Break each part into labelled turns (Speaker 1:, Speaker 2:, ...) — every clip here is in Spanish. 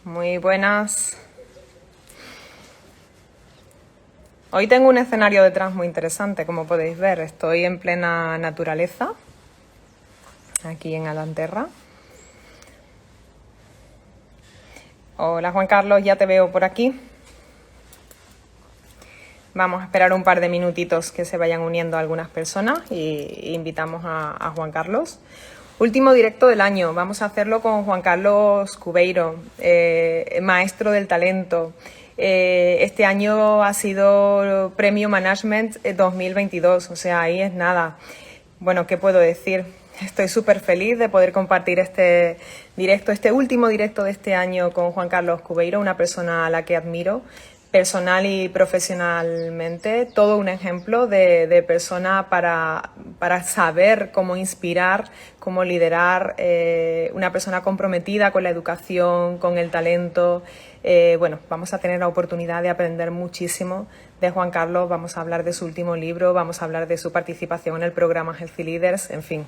Speaker 1: Muy buenas. Hoy tengo un escenario detrás muy interesante, como podéis ver. Estoy en plena naturaleza, aquí en Alanterra. Hola Juan Carlos, ya te veo por aquí. Vamos a esperar un par de minutitos que se vayan uniendo algunas personas y invitamos a Juan Carlos. Último directo del año, vamos a hacerlo con Juan Carlos Cubeiro, maestro del talento. Este año ha sido Premio Management 2022, o sea, ahí es nada. Bueno, ¿qué puedo decir? Estoy súper feliz de poder compartir este directo, este último directo de este año con Juan Carlos Cubeiro, una persona a la que admiro personal y profesionalmente, todo un ejemplo de persona para saber cómo inspirar, cómo liderar, una persona comprometida con la educación, con el talento. Bueno, vamos a tener la oportunidad de aprender muchísimo de Juan Carlos, vamos a hablar de su último libro, vamos a hablar de su participación en el programa Healthy Leaders, en fin,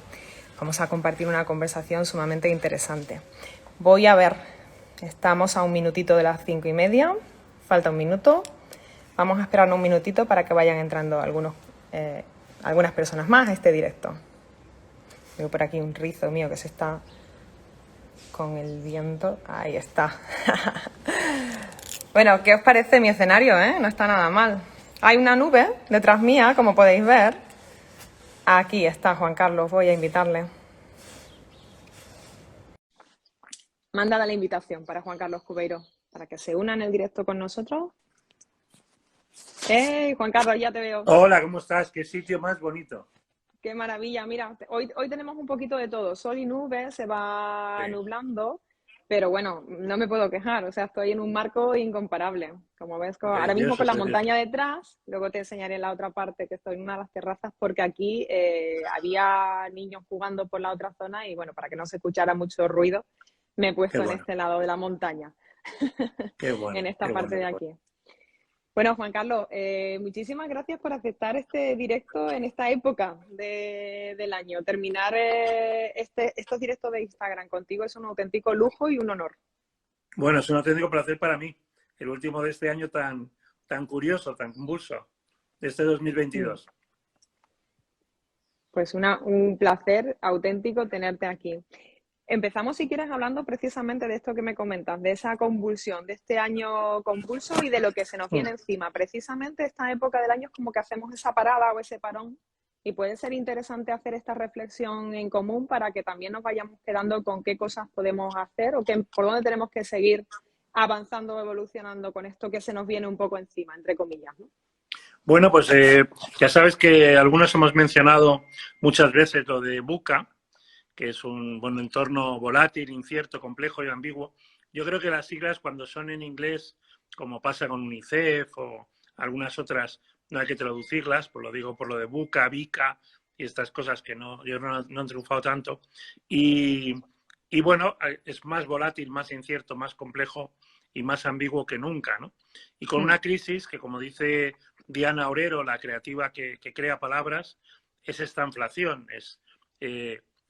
Speaker 1: vamos a compartir una conversación sumamente interesante. Voy a ver, estamos a un minutito de las 5:30. Falta un minuto. Vamos a esperar un minutito para que vayan entrando algunas personas más a este directo. Veo por aquí un rizo mío que se está con el viento. Ahí está. Bueno, ¿qué os parece mi escenario? No está nada mal. Hay una nube detrás mía, como podéis ver. Aquí está Juan Carlos, voy a invitarle. Mándale la invitación para Juan Carlos Cubeiro, para que se una en el directo con nosotros. ¡Hey, Juan Carlos, ya te veo!
Speaker 2: Hola, ¿cómo estás? ¿Qué sitio más bonito?
Speaker 1: ¡Qué maravilla! Mira, hoy tenemos un poquito de todo. Sol y nube, se va
Speaker 2: Sí,
Speaker 1: nublando, pero bueno, no me puedo quejar. O sea, estoy en un marco incomparable. Como ves, ahora mismo
Speaker 2: precioso,
Speaker 1: con la
Speaker 2: precioso.
Speaker 1: montaña detrás, luego te enseñaré la otra parte, que estoy en una de las terrazas, porque aquí había niños jugando por la otra zona y bueno, para que no se escuchara mucho ruido, me he
Speaker 2: Qué
Speaker 1: puesto en
Speaker 2: bueno,
Speaker 1: este lado de la montaña,
Speaker 2: qué
Speaker 1: en
Speaker 2: bueno,
Speaker 1: esta
Speaker 2: qué
Speaker 1: parte
Speaker 2: bueno,
Speaker 1: de
Speaker 2: qué bueno.
Speaker 1: aquí. Bueno, Juan Carlos, muchísimas gracias por aceptar este directo en esta época del año. Terminar estos directos de Instagram contigo es un auténtico lujo y un honor.
Speaker 2: Bueno, es un auténtico placer para mí. El último de este año tan curioso, tan convulso, de este
Speaker 1: Mm.
Speaker 2: 2022.
Speaker 1: Pues un placer auténtico tenerte aquí. Empezamos, si quieres, hablando precisamente de esto que me comentas, de esa convulsión, de este año convulso y de lo que se nos viene
Speaker 2: Mm.
Speaker 1: encima. Precisamente esta época del año es como que hacemos esa parada o ese parón y puede ser interesante hacer esta reflexión en común para que también nos vayamos quedando con qué cosas podemos hacer o por dónde tenemos que seguir avanzando o evolucionando con esto que se nos viene un poco encima, entre comillas, ¿no?
Speaker 2: Bueno, pues ya sabes que algunos hemos mencionado muchas veces lo de VUCA, que es un entorno volátil, incierto, complejo y ambiguo. Yo creo que las siglas, cuando son en inglés, como pasa con UNICEF o algunas otras, no hay que traducirlas, pues lo digo por lo de BUCA, VICA y estas cosas que yo no han triunfado tanto. Y, y bueno, es más volátil, más incierto, más complejo y más ambiguo que nunca, ¿no? Y con
Speaker 1: Mm,
Speaker 2: una crisis que, como dice Diana Orero, la creativa que crea palabras, es esta inflación, es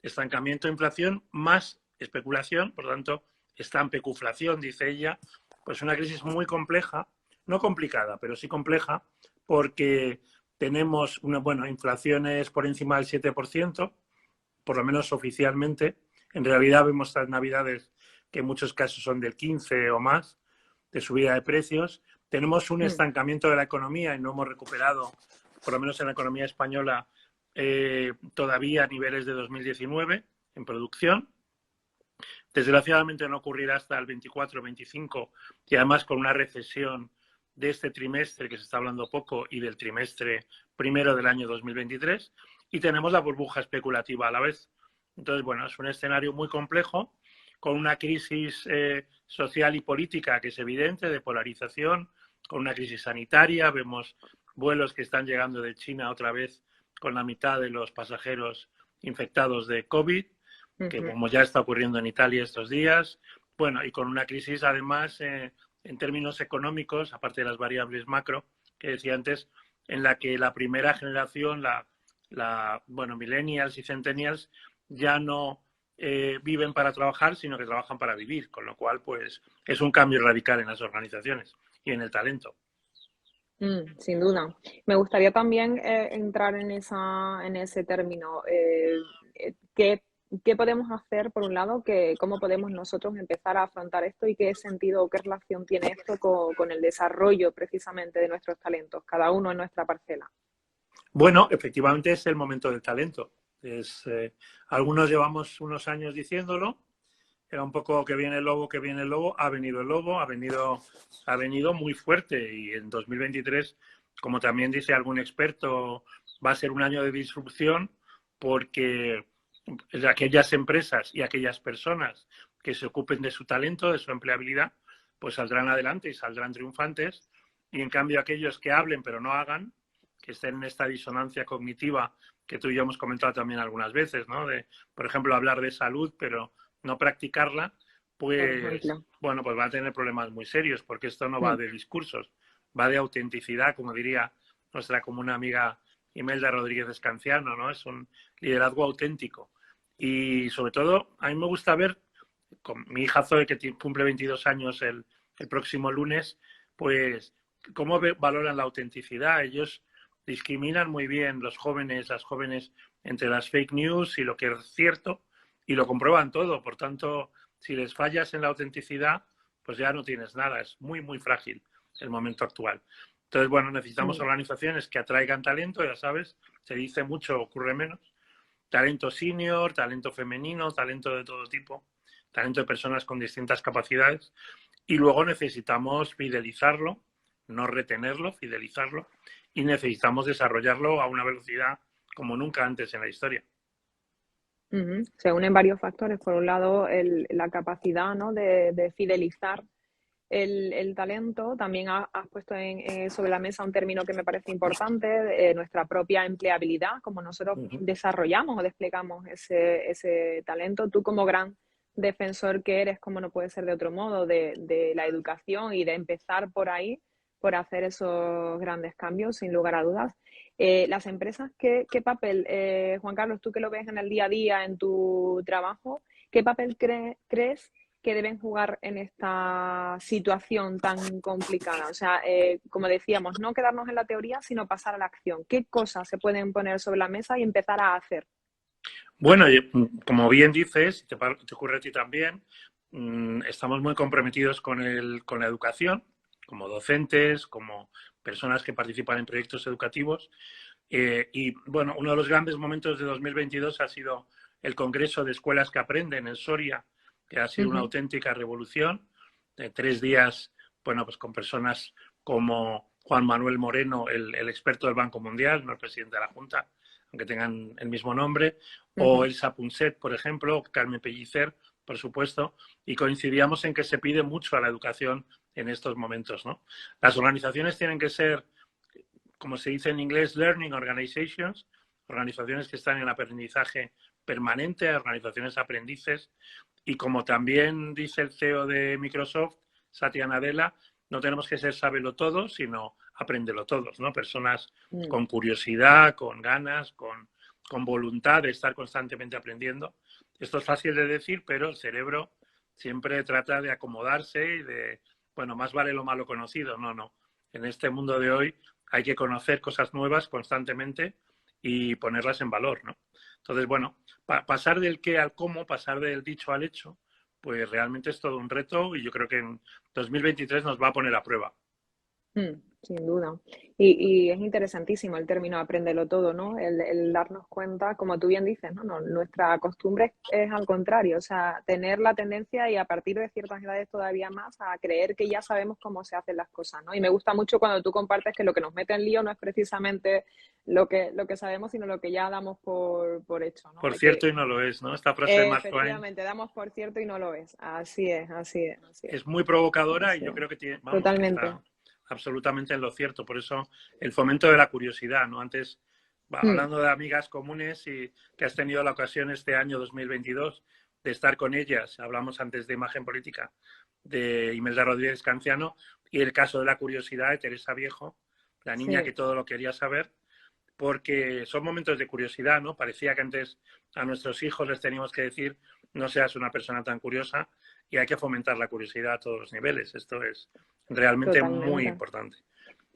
Speaker 2: estancamiento de inflación más especulación, por lo tanto, estampecuflación, dice ella, pues una crisis muy compleja, no complicada, pero sí compleja, porque tenemos inflaciones por encima del 7%, por lo menos oficialmente. En realidad vemos estas navidades que en muchos casos son del 15 o más de subida de precios. Tenemos un
Speaker 1: mm.
Speaker 2: estancamiento de la economía y no hemos recuperado, por lo menos en la economía española, todavía a niveles de 2019 en producción. Desgraciadamente no ocurrirá hasta el 24-25 y además con una recesión de este trimestre, que se está hablando poco, y del trimestre primero del año 2023. Y tenemos la burbuja especulativa a la vez. Entonces, bueno, es un escenario muy complejo, con una crisis social y política que es evidente, de polarización, con una crisis sanitaria. Vemos vuelos que están llegando de China otra vez con la mitad de los pasajeros infectados de COVID, que
Speaker 1: Ujú.
Speaker 2: como ya está ocurriendo en Italia estos días, bueno, y con una crisis además en términos económicos, aparte de las variables macro que decía antes, en la que la primera generación, millennials y centennials, ya no viven para trabajar, sino que trabajan para vivir, con lo cual pues es un cambio radical en las organizaciones y en el talento.
Speaker 1: Sin duda. Me gustaría también entrar en ese término. ¿Qué podemos hacer, por un lado, cómo podemos nosotros empezar a afrontar esto y qué sentido o qué relación tiene esto con el desarrollo precisamente de nuestros talentos, cada uno en nuestra parcela?
Speaker 2: Bueno, efectivamente es el momento del talento. Algunos llevamos unos años diciéndolo. Era un poco que viene el lobo, que viene el lobo. Ha venido el lobo, ha venido muy fuerte. Y en 2023, como también dice algún experto, va a ser un año de disrupción porque aquellas empresas y aquellas personas que se ocupen de su talento, de su empleabilidad, pues saldrán adelante y saldrán triunfantes. Y en cambio aquellos que hablen pero no hagan, que estén en esta disonancia cognitiva que tú y yo hemos comentado también algunas veces, ¿no? De, por ejemplo, hablar de salud, pero no practicarla,
Speaker 1: Por
Speaker 2: pues,
Speaker 1: ejemplo.
Speaker 2: bueno, pues va a tener problemas muy serios, porque esto no va
Speaker 1: Mm,
Speaker 2: de discursos, va de autenticidad, como diría nuestra común amiga Imelda Rodríguez Escanciano, ¿no? Es un liderazgo auténtico. Y sobre todo, a mí me gusta ver, con mi hija Zoe, que cumple 22 años el próximo lunes, pues cómo valoran la autenticidad. Ellos discriminan muy bien los jóvenes, las jóvenes, entre las fake news y lo que es cierto, y lo comprueban todo. Por tanto, si les fallas en la autenticidad, pues ya no tienes nada. Es muy, muy frágil el momento actual. Entonces, bueno, necesitamos
Speaker 1: mm,
Speaker 2: organizaciones que atraigan talento, ya sabes, se dice mucho, ocurre menos. Talento senior, talento femenino, talento de todo tipo, talento de personas con distintas capacidades. Y luego necesitamos fidelizarlo, no retenerlo, fidelizarlo, y necesitamos desarrollarlo a una velocidad como nunca antes en la historia.
Speaker 1: ujú. Se unen varios factores. Por un lado, la capacidad, ¿no?, de fidelizar el talento. También has puesto sobre la mesa un término que me parece importante, nuestra propia empleabilidad, como nosotros
Speaker 2: Uh -huh.
Speaker 1: desarrollamos o desplegamos ese talento. Tú como gran defensor que eres, como no puede ser de otro modo, de la educación y de empezar por ahí, por hacer esos grandes cambios, sin lugar a dudas. Las empresas, ¿qué papel, Juan Carlos, tú que lo ves en el día a día, en tu trabajo, qué papel crees que deben jugar en esta situación tan complicada? O sea, como decíamos, no quedarnos en la teoría, sino pasar a la acción. ¿Qué cosas se pueden poner sobre la mesa y empezar a hacer?
Speaker 2: Bueno, como bien dices, te ocurre a ti también, estamos muy comprometidos con la educación, como docentes, como personas que participan en proyectos educativos. Y bueno, uno de los grandes momentos de 2022 ha sido el Congreso de Escuelas que Aprenden en Soria, que ha sido una
Speaker 1: Ujú,
Speaker 2: auténtica revolución de 3 días, bueno, pues con personas como Juan Manuel Moreno, el experto del Banco Mundial, no el presidente de la Junta, aunque tengan el mismo nombre, o
Speaker 1: ujú.
Speaker 2: Elsa Punset, por ejemplo, Carmen Pellicer, por supuesto, y coincidíamos en que se pide mucho a la educación en estos momentos, ¿no? Las organizaciones tienen que ser, como se dice en inglés, learning organizations, organizaciones que están en aprendizaje permanente, organizaciones aprendices, y como también dice el CEO de Microsoft, Satya Nadella, no tenemos que ser sábelo todo, sino apréndelo todos, ¿no? Personas
Speaker 1: Mm,
Speaker 2: con curiosidad, con ganas, con voluntad de estar constantemente aprendiendo. Esto es fácil de decir, pero el cerebro siempre trata de acomodarse y de, bueno, más vale lo malo conocido. No, no. En este mundo de hoy hay que conocer cosas nuevas constantemente y ponerlas en valor, ¿no? Entonces, bueno, pasar del qué al cómo, pasar del dicho al hecho, pues realmente es todo un reto y yo creo que en 2023 nos va a poner a prueba.
Speaker 1: sin duda. Y es interesantísimo el término aprenderlo todo, ¿no? El darnos cuenta, como tú bien dices, ¿no? Nuestra costumbre es al contrario, o sea, tener la tendencia y a partir de ciertas edades todavía más a creer que ya sabemos cómo se hacen las cosas, ¿no? Y me gusta mucho cuando tú compartes que lo que nos mete en lío no es precisamente lo que sabemos, sino lo que ya damos por hecho, ¿no?
Speaker 2: Por
Speaker 1: De que
Speaker 2: cierto, y no lo es, ¿no? Esta frase de Mark Twain
Speaker 1: efectivamente damos por cierto y no lo es. Así es, así es, así es,
Speaker 2: es muy provocadora y
Speaker 1: así
Speaker 2: yo
Speaker 1: es.
Speaker 2: creo que tiene, vamos, que
Speaker 1: Totalmente.
Speaker 2: está absolutamente en lo cierto. Por eso el fomento de la curiosidad, ¿no? Antes,
Speaker 1: Mm,
Speaker 2: hablando de amigas comunes y que has tenido la ocasión este año 2022 de estar con ellas, hablamos antes de imagen política de Imelda Rodríguez Canciano y el caso de la curiosidad de Teresa Viejo, la niña que
Speaker 1: sí.
Speaker 2: todo lo quería saber, porque son momentos de curiosidad, ¿no? Parecía que antes a nuestros hijos les teníamos que decir no seas una persona tan curiosa y hay que fomentar la curiosidad a todos los niveles. Esto es realmente muy
Speaker 1: Totalmente.
Speaker 2: importante.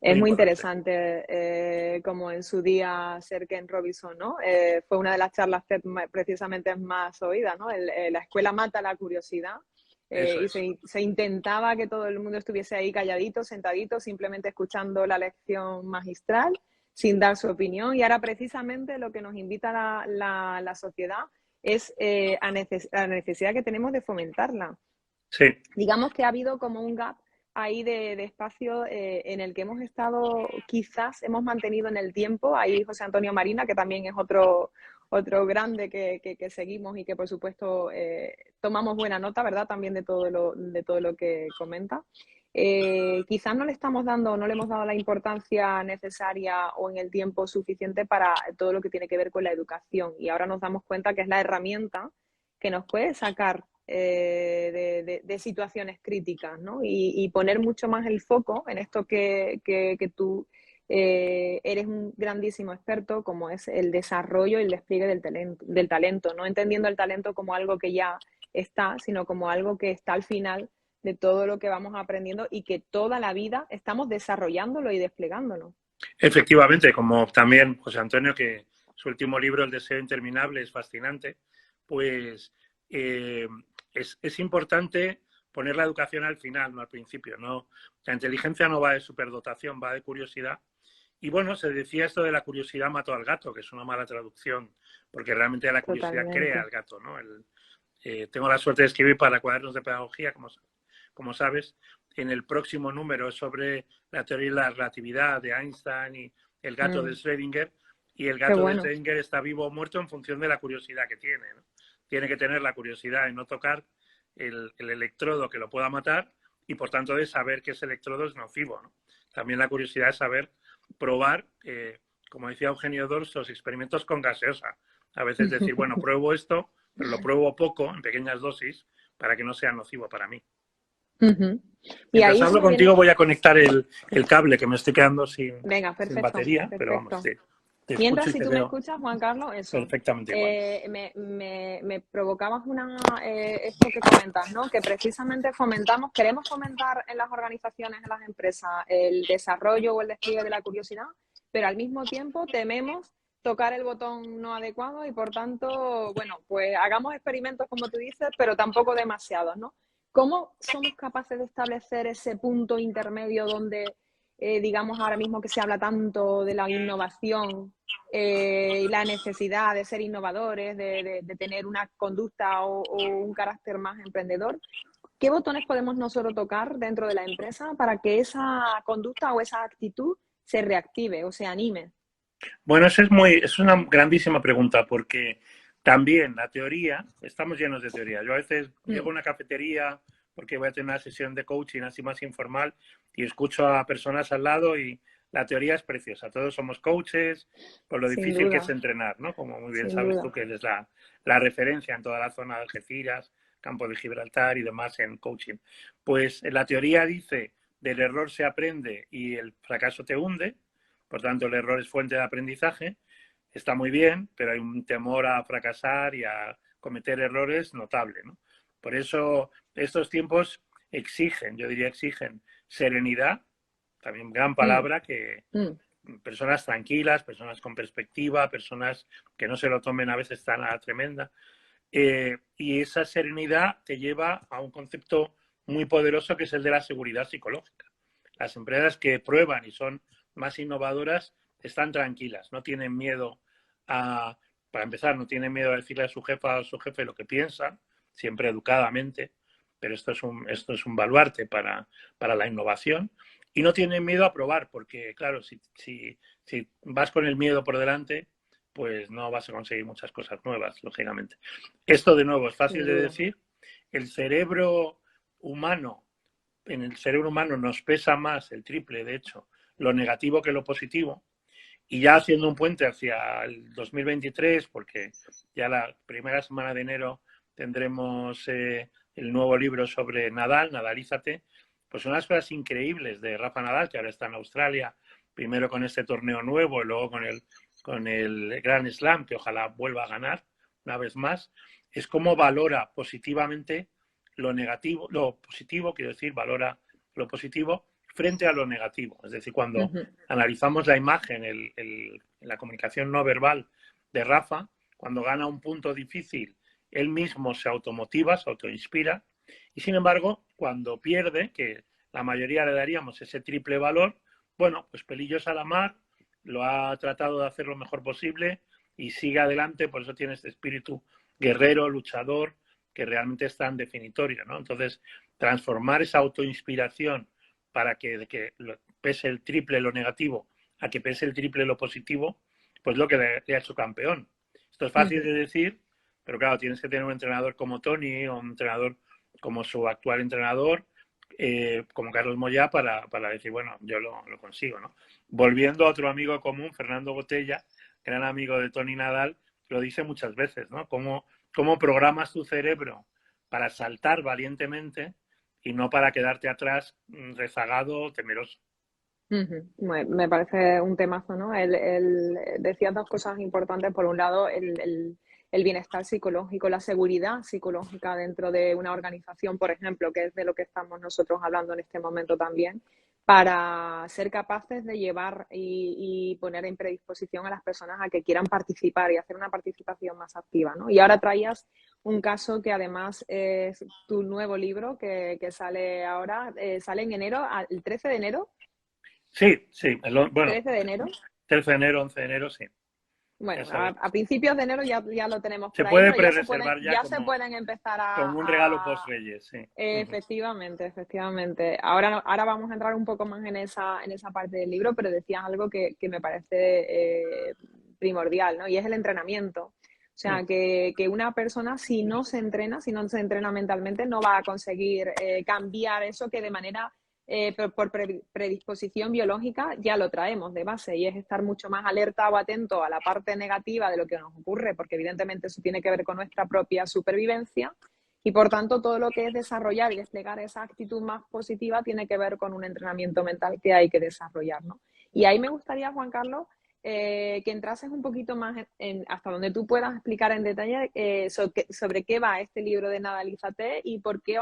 Speaker 1: Es
Speaker 2: Muy
Speaker 1: muy
Speaker 2: importante.
Speaker 1: interesante, como en su día Sir Ken Robinson, ¿no? Fue una de las charlas TED precisamente más oídas, ¿no? La escuela mata la curiosidad,
Speaker 2: Eso
Speaker 1: y
Speaker 2: es.
Speaker 1: se intentaba que todo el mundo estuviese ahí calladito, sentadito, simplemente escuchando la lección magistral, sin dar su opinión. Y ahora precisamente lo que nos invita la sociedad es a la necesidad que tenemos de fomentarla.
Speaker 2: Sí.
Speaker 1: Digamos que ha habido como un gap ahí de espacio, en el que hemos estado, quizás hemos mantenido en el tiempo. Ahí José Antonio Marina, que también es otro grande que seguimos y que por supuesto tomamos buena nota, ¿verdad? También de todo lo que comenta. Quizás no le estamos dando, no le hemos dado la importancia necesaria o en el tiempo suficiente para todo lo que tiene que ver con la educación. Y ahora nos damos cuenta que es la herramienta que nos puede sacar de situaciones críticas, ¿no? Y poner mucho más el foco en esto que tú eres un grandísimo experto, como es el desarrollo y el despliegue del talento, no entendiendo el talento como algo que ya está, sino como algo que está al final de todo lo que vamos aprendiendo y que toda la vida estamos desarrollándolo y desplegándolo.
Speaker 2: Efectivamente, como también José Antonio, que su último libro, El deseo interminable, es fascinante, pues eh, es importante poner la educación al final, no al principio. No, la inteligencia no va de superdotación, va de curiosidad. Y bueno, se decía esto de la curiosidad mató al gato, que es una mala traducción, porque realmente la curiosidad crea
Speaker 1: Totalmente.
Speaker 2: al gato, ¿no? Tengo la suerte de escribir para cuadernos de pedagogía, como sabes. En el próximo número sobre la teoría de la relatividad de Einstein y el gato de Schrödinger. Y el
Speaker 1: Qué
Speaker 2: gato de
Speaker 1: bueno.
Speaker 2: Schrödinger está vivo o muerto en función de la curiosidad que tiene, ¿no? Tiene que tener la curiosidad de no tocar el electrodo que lo pueda matar y por tanto de saber que ese electrodo es nocivo, ¿no? También la curiosidad es saber probar, como decía Eugenio Dors, los experimentos con gaseosa. A veces decir, bueno, pruebo esto, pero lo pruebo poco, en pequeñas dosis, para que no sea nocivo para mí.
Speaker 1: Y
Speaker 2: Mientras
Speaker 1: ahí se
Speaker 2: hablo
Speaker 1: me viene.
Speaker 2: contigo voy a conectar el cable, que me estoy quedando
Speaker 1: Venga,
Speaker 2: sin
Speaker 1: perfecto,
Speaker 2: batería, pero vamos,
Speaker 1: perfecto.
Speaker 2: te escucho
Speaker 1: Mientras,
Speaker 2: y
Speaker 1: si
Speaker 2: te
Speaker 1: tú me
Speaker 2: veo
Speaker 1: escuchas, Juan Carlos, eso.
Speaker 2: perfectamente igual.
Speaker 1: Me provocabas esto que comentas, ¿no? Que precisamente queremos fomentar en las organizaciones, en las empresas, el desarrollo o el despliegue de la curiosidad, pero al mismo tiempo tememos tocar el botón no adecuado y por tanto, bueno, pues hagamos experimentos como tú dices, pero tampoco demasiados, ¿no? ¿Cómo somos capaces de establecer ese punto intermedio donde, digamos, ahora mismo que se habla tanto de la innovación, y la necesidad de ser innovadores, de tener una conducta o un carácter más emprendedor? ¿Qué botones podemos nosotros tocar dentro de la empresa para que esa conducta o esa actitud se reactive o se anime?
Speaker 2: Bueno, es una grandísima pregunta, porque también la teoría, estamos llenos de teoría. Yo a veces llego a una cafetería porque voy a tener una sesión de coaching así más informal y escucho a personas al lado y la teoría es preciosa. Todos somos coaches, por lo
Speaker 1: Sin
Speaker 2: difícil que es
Speaker 1: duda,
Speaker 2: entrenar, ¿no? Como muy bien
Speaker 1: sin
Speaker 2: sabes tú,
Speaker 1: duda.
Speaker 2: que eres la referencia en toda la zona de Algeciras, Campo de Gibraltar y demás en coaching. Pues la teoría dice, del error se aprende y el fracaso te hunde. Por tanto, el error es fuente de aprendizaje. Está muy bien, pero hay un temor a fracasar y a cometer errores notable, ¿no? Por eso estos tiempos exigen, yo diría exigen serenidad, también gran
Speaker 1: Mm,
Speaker 2: palabra, que
Speaker 1: mm.
Speaker 2: personas tranquilas, personas con perspectiva, personas que no se lo tomen a veces tan a la tremenda. Y esa serenidad te lleva a un concepto muy poderoso que es el de la seguridad psicológica. Las empresas que prueban y son más innovadoras están tranquilas, no tienen miedo para empezar, no tienen miedo a decirle a su jefa o a su jefe lo que piensan, siempre educadamente, pero esto es un baluarte para la innovación. Y no tienen miedo a probar, porque claro, si vas con el miedo por delante, pues no vas a conseguir muchas cosas nuevas, lógicamente. Esto, de nuevo, es fácil
Speaker 1: Sin
Speaker 2: de
Speaker 1: duda.
Speaker 2: decir. El cerebro humano, en el cerebro humano nos pesa más, el triple, de hecho, lo negativo que lo positivo. Y ya haciendo un puente hacia el 2023, porque ya la primera semana de enero tendremos el nuevo libro sobre Nadal, Nadalízate, pues unas cosas increíbles de Rafa Nadal, que ahora está en Australia, primero con este torneo nuevo y luego con el Grand Slam, que ojalá vuelva a ganar, una vez más, es cómo valora positivamente lo negativo, lo positivo, quiero decir, valora lo positivo frente a lo negativo. Es decir, cuando analizamos la imagen, la comunicación no verbal de Rafa, cuando gana un punto difícil, él mismo se automotiva, se autoinspira, y sin embargo, cuando pierde, que la mayoría le daríamos ese triple valor, bueno, pues pelillos a la mar, lo ha tratado de hacer lo mejor posible y sigue adelante, por eso tiene este espíritu guerrero, luchador, que realmente es tan definitorio, ¿no? Entonces, transformar esa autoinspiración para que pese el triple lo negativo a que pese el triple lo positivo, pues lo que le ha hecho campeón. Esto es fácil de decir, pero claro, tienes que tener un entrenador como Tony o un entrenador como su actual entrenador, como Carlos Moyá, para decir, bueno, yo lo consigo, ¿no? Volviendo a otro amigo común, Fernando Botella, gran amigo de Tony Nadal, lo dice muchas veces, ¿no? Cómo programas tu cerebro para saltar valientemente y no para quedarte atrás rezagado, temeroso.
Speaker 1: Me parece un temazo, ¿no? Él decía dos cosas importantes. Por un lado, el bienestar psicológico, la seguridad psicológica dentro de una organización, por ejemplo, que es de lo que estamos nosotros hablando en este momento también, para ser capaces de llevar y poner en predisposición a las personas a que quieran participar y hacer una participación más activa, ¿no? Y ahora traías un caso que además es tu nuevo libro que sale ahora, sale en enero, el 13 de enero.
Speaker 2: Sí, sí. Bueno,
Speaker 1: 13 de enero.
Speaker 2: 13 de enero, 11 de enero, sí.
Speaker 1: Bueno, a principios de enero ya lo tenemos
Speaker 2: Se
Speaker 1: por ahí,
Speaker 2: puede
Speaker 1: ¿no?
Speaker 2: pre-reservar ya
Speaker 1: Se pueden empezar
Speaker 2: como un regalo post-Reyes, sí.
Speaker 1: Efectivamente, efectivamente. Ahora vamos a entrar un poco más en esa parte del libro, pero decías algo que me parece primordial, ¿no? Y es el entrenamiento. O sea, que una persona, si no se entrena mentalmente, no va a conseguir cambiar eso que de manera por predisposición biológica ya lo traemos de base, y es estar mucho más alerta o atento a la parte negativa de lo que nos ocurre, porque evidentemente eso tiene que ver con nuestra propia supervivencia, y por tanto todo lo que es desarrollar y desplegar esa actitud más positiva tiene que ver con un entrenamiento mental que hay que desarrollar, ¿no? Y ahí me gustaría, Juan Carlos, que entrases un poquito más hasta donde tú puedas explicar en detalle sobre qué va este libro de Nadalízate y por qué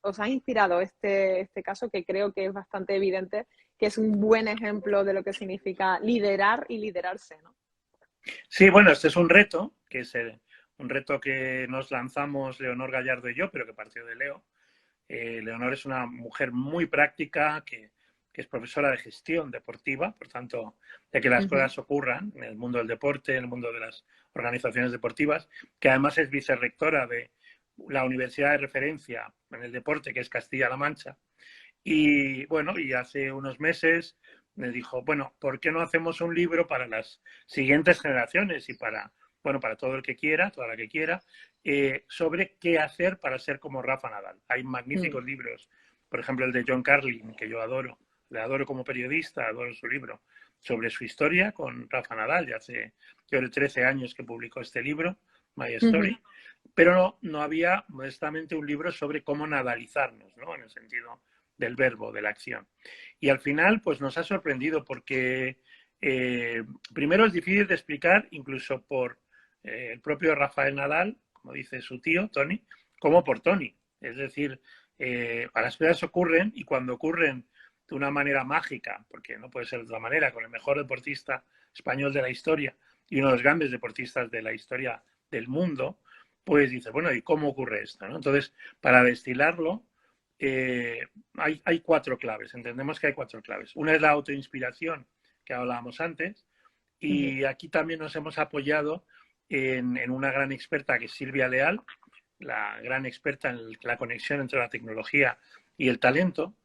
Speaker 1: os ha inspirado este caso, que creo que es bastante evidente, que es un buen ejemplo de lo que significa liderar y liderarse, ¿no?
Speaker 2: Sí, bueno, este es un reto, que es un reto que nos lanzamos Leonor Gallardo y yo, pero que partió de Leo. Leonor es una mujer muy práctica, que es profesora de gestión deportiva, por tanto, de que las cosas ocurran en el mundo del deporte, en el mundo de las organizaciones deportivas, que además es vicerrectora de la universidad de referencia en el deporte, que es Castilla-La Mancha. Y bueno, y hace unos meses me dijo, bueno, ¿por qué no hacemos un libro para las siguientes generaciones y para todo el que quiera, toda la que quiera, sobre qué hacer para ser como Rafa Nadal? Hay magníficos libros, por ejemplo el de John Carlin, que yo adoro, le adoro como periodista, adoro su libro, sobre su historia con Rafa Nadal, ya hace 13 años que publicó este libro, My Story, pero no había modestamente un libro sobre cómo nadalizarnos, ¿no? En el sentido del verbo, de la acción. Y al final, pues nos ha sorprendido porque primero es difícil de explicar, incluso por el propio Rafael Nadal, como dice su tío, Tony, como por Tony. Es decir, a las cosas ocurren, y cuando ocurren de una manera mágica, porque no puede ser de otra manera, con el mejor deportista español de la historia y uno de los grandes deportistas de la historia del mundo, pues dice, bueno, ¿y cómo ocurre esto? ¿No? Entonces, para destilarlo, hay 4 claves. Entendemos que hay 4 claves. Una es la autoinspiración, que hablábamos antes, y aquí también nos hemos apoyado en una gran experta, que es Silvia Leal, la gran experta en la conexión entre la tecnología y el talento.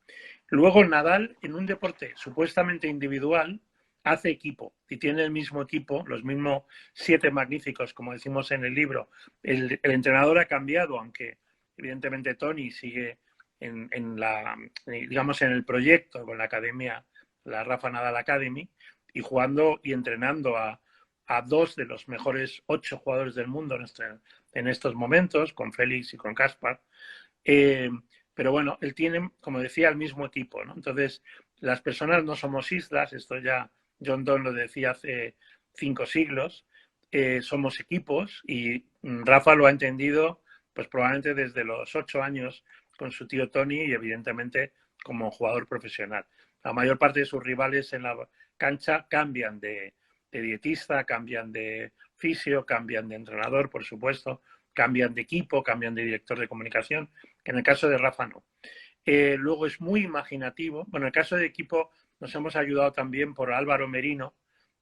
Speaker 2: Luego, Nadal, en un deporte supuestamente individual, hace equipo y tiene el mismo equipo, los mismos 7 magníficos, como decimos en el libro. El entrenador ha cambiado, aunque evidentemente Tony sigue digamos, en el proyecto con la academia, la Rafa Nadal Academy, y jugando y entrenando a 2 de los mejores 8 jugadores del mundo en estos momentos, con Félix y con Kaspar. Pero bueno, él tiene, como decía, el mismo equipo, ¿no? Entonces, las personas no somos islas, esto ya John Donne lo decía hace 5 siglos, somos equipos, y Rafa lo ha entendido pues probablemente desde los 8 años con su tío Tony y evidentemente como jugador profesional. La mayor parte de sus rivales en la cancha cambian de dietista, cambian de fisio, cambian de entrenador, por supuesto, cambian de equipo, cambian de director de comunicación. En el caso de Rafa no. Luego es muy imaginativo. Bueno, en el caso de equipo nos hemos ayudado también por Álvaro Merino,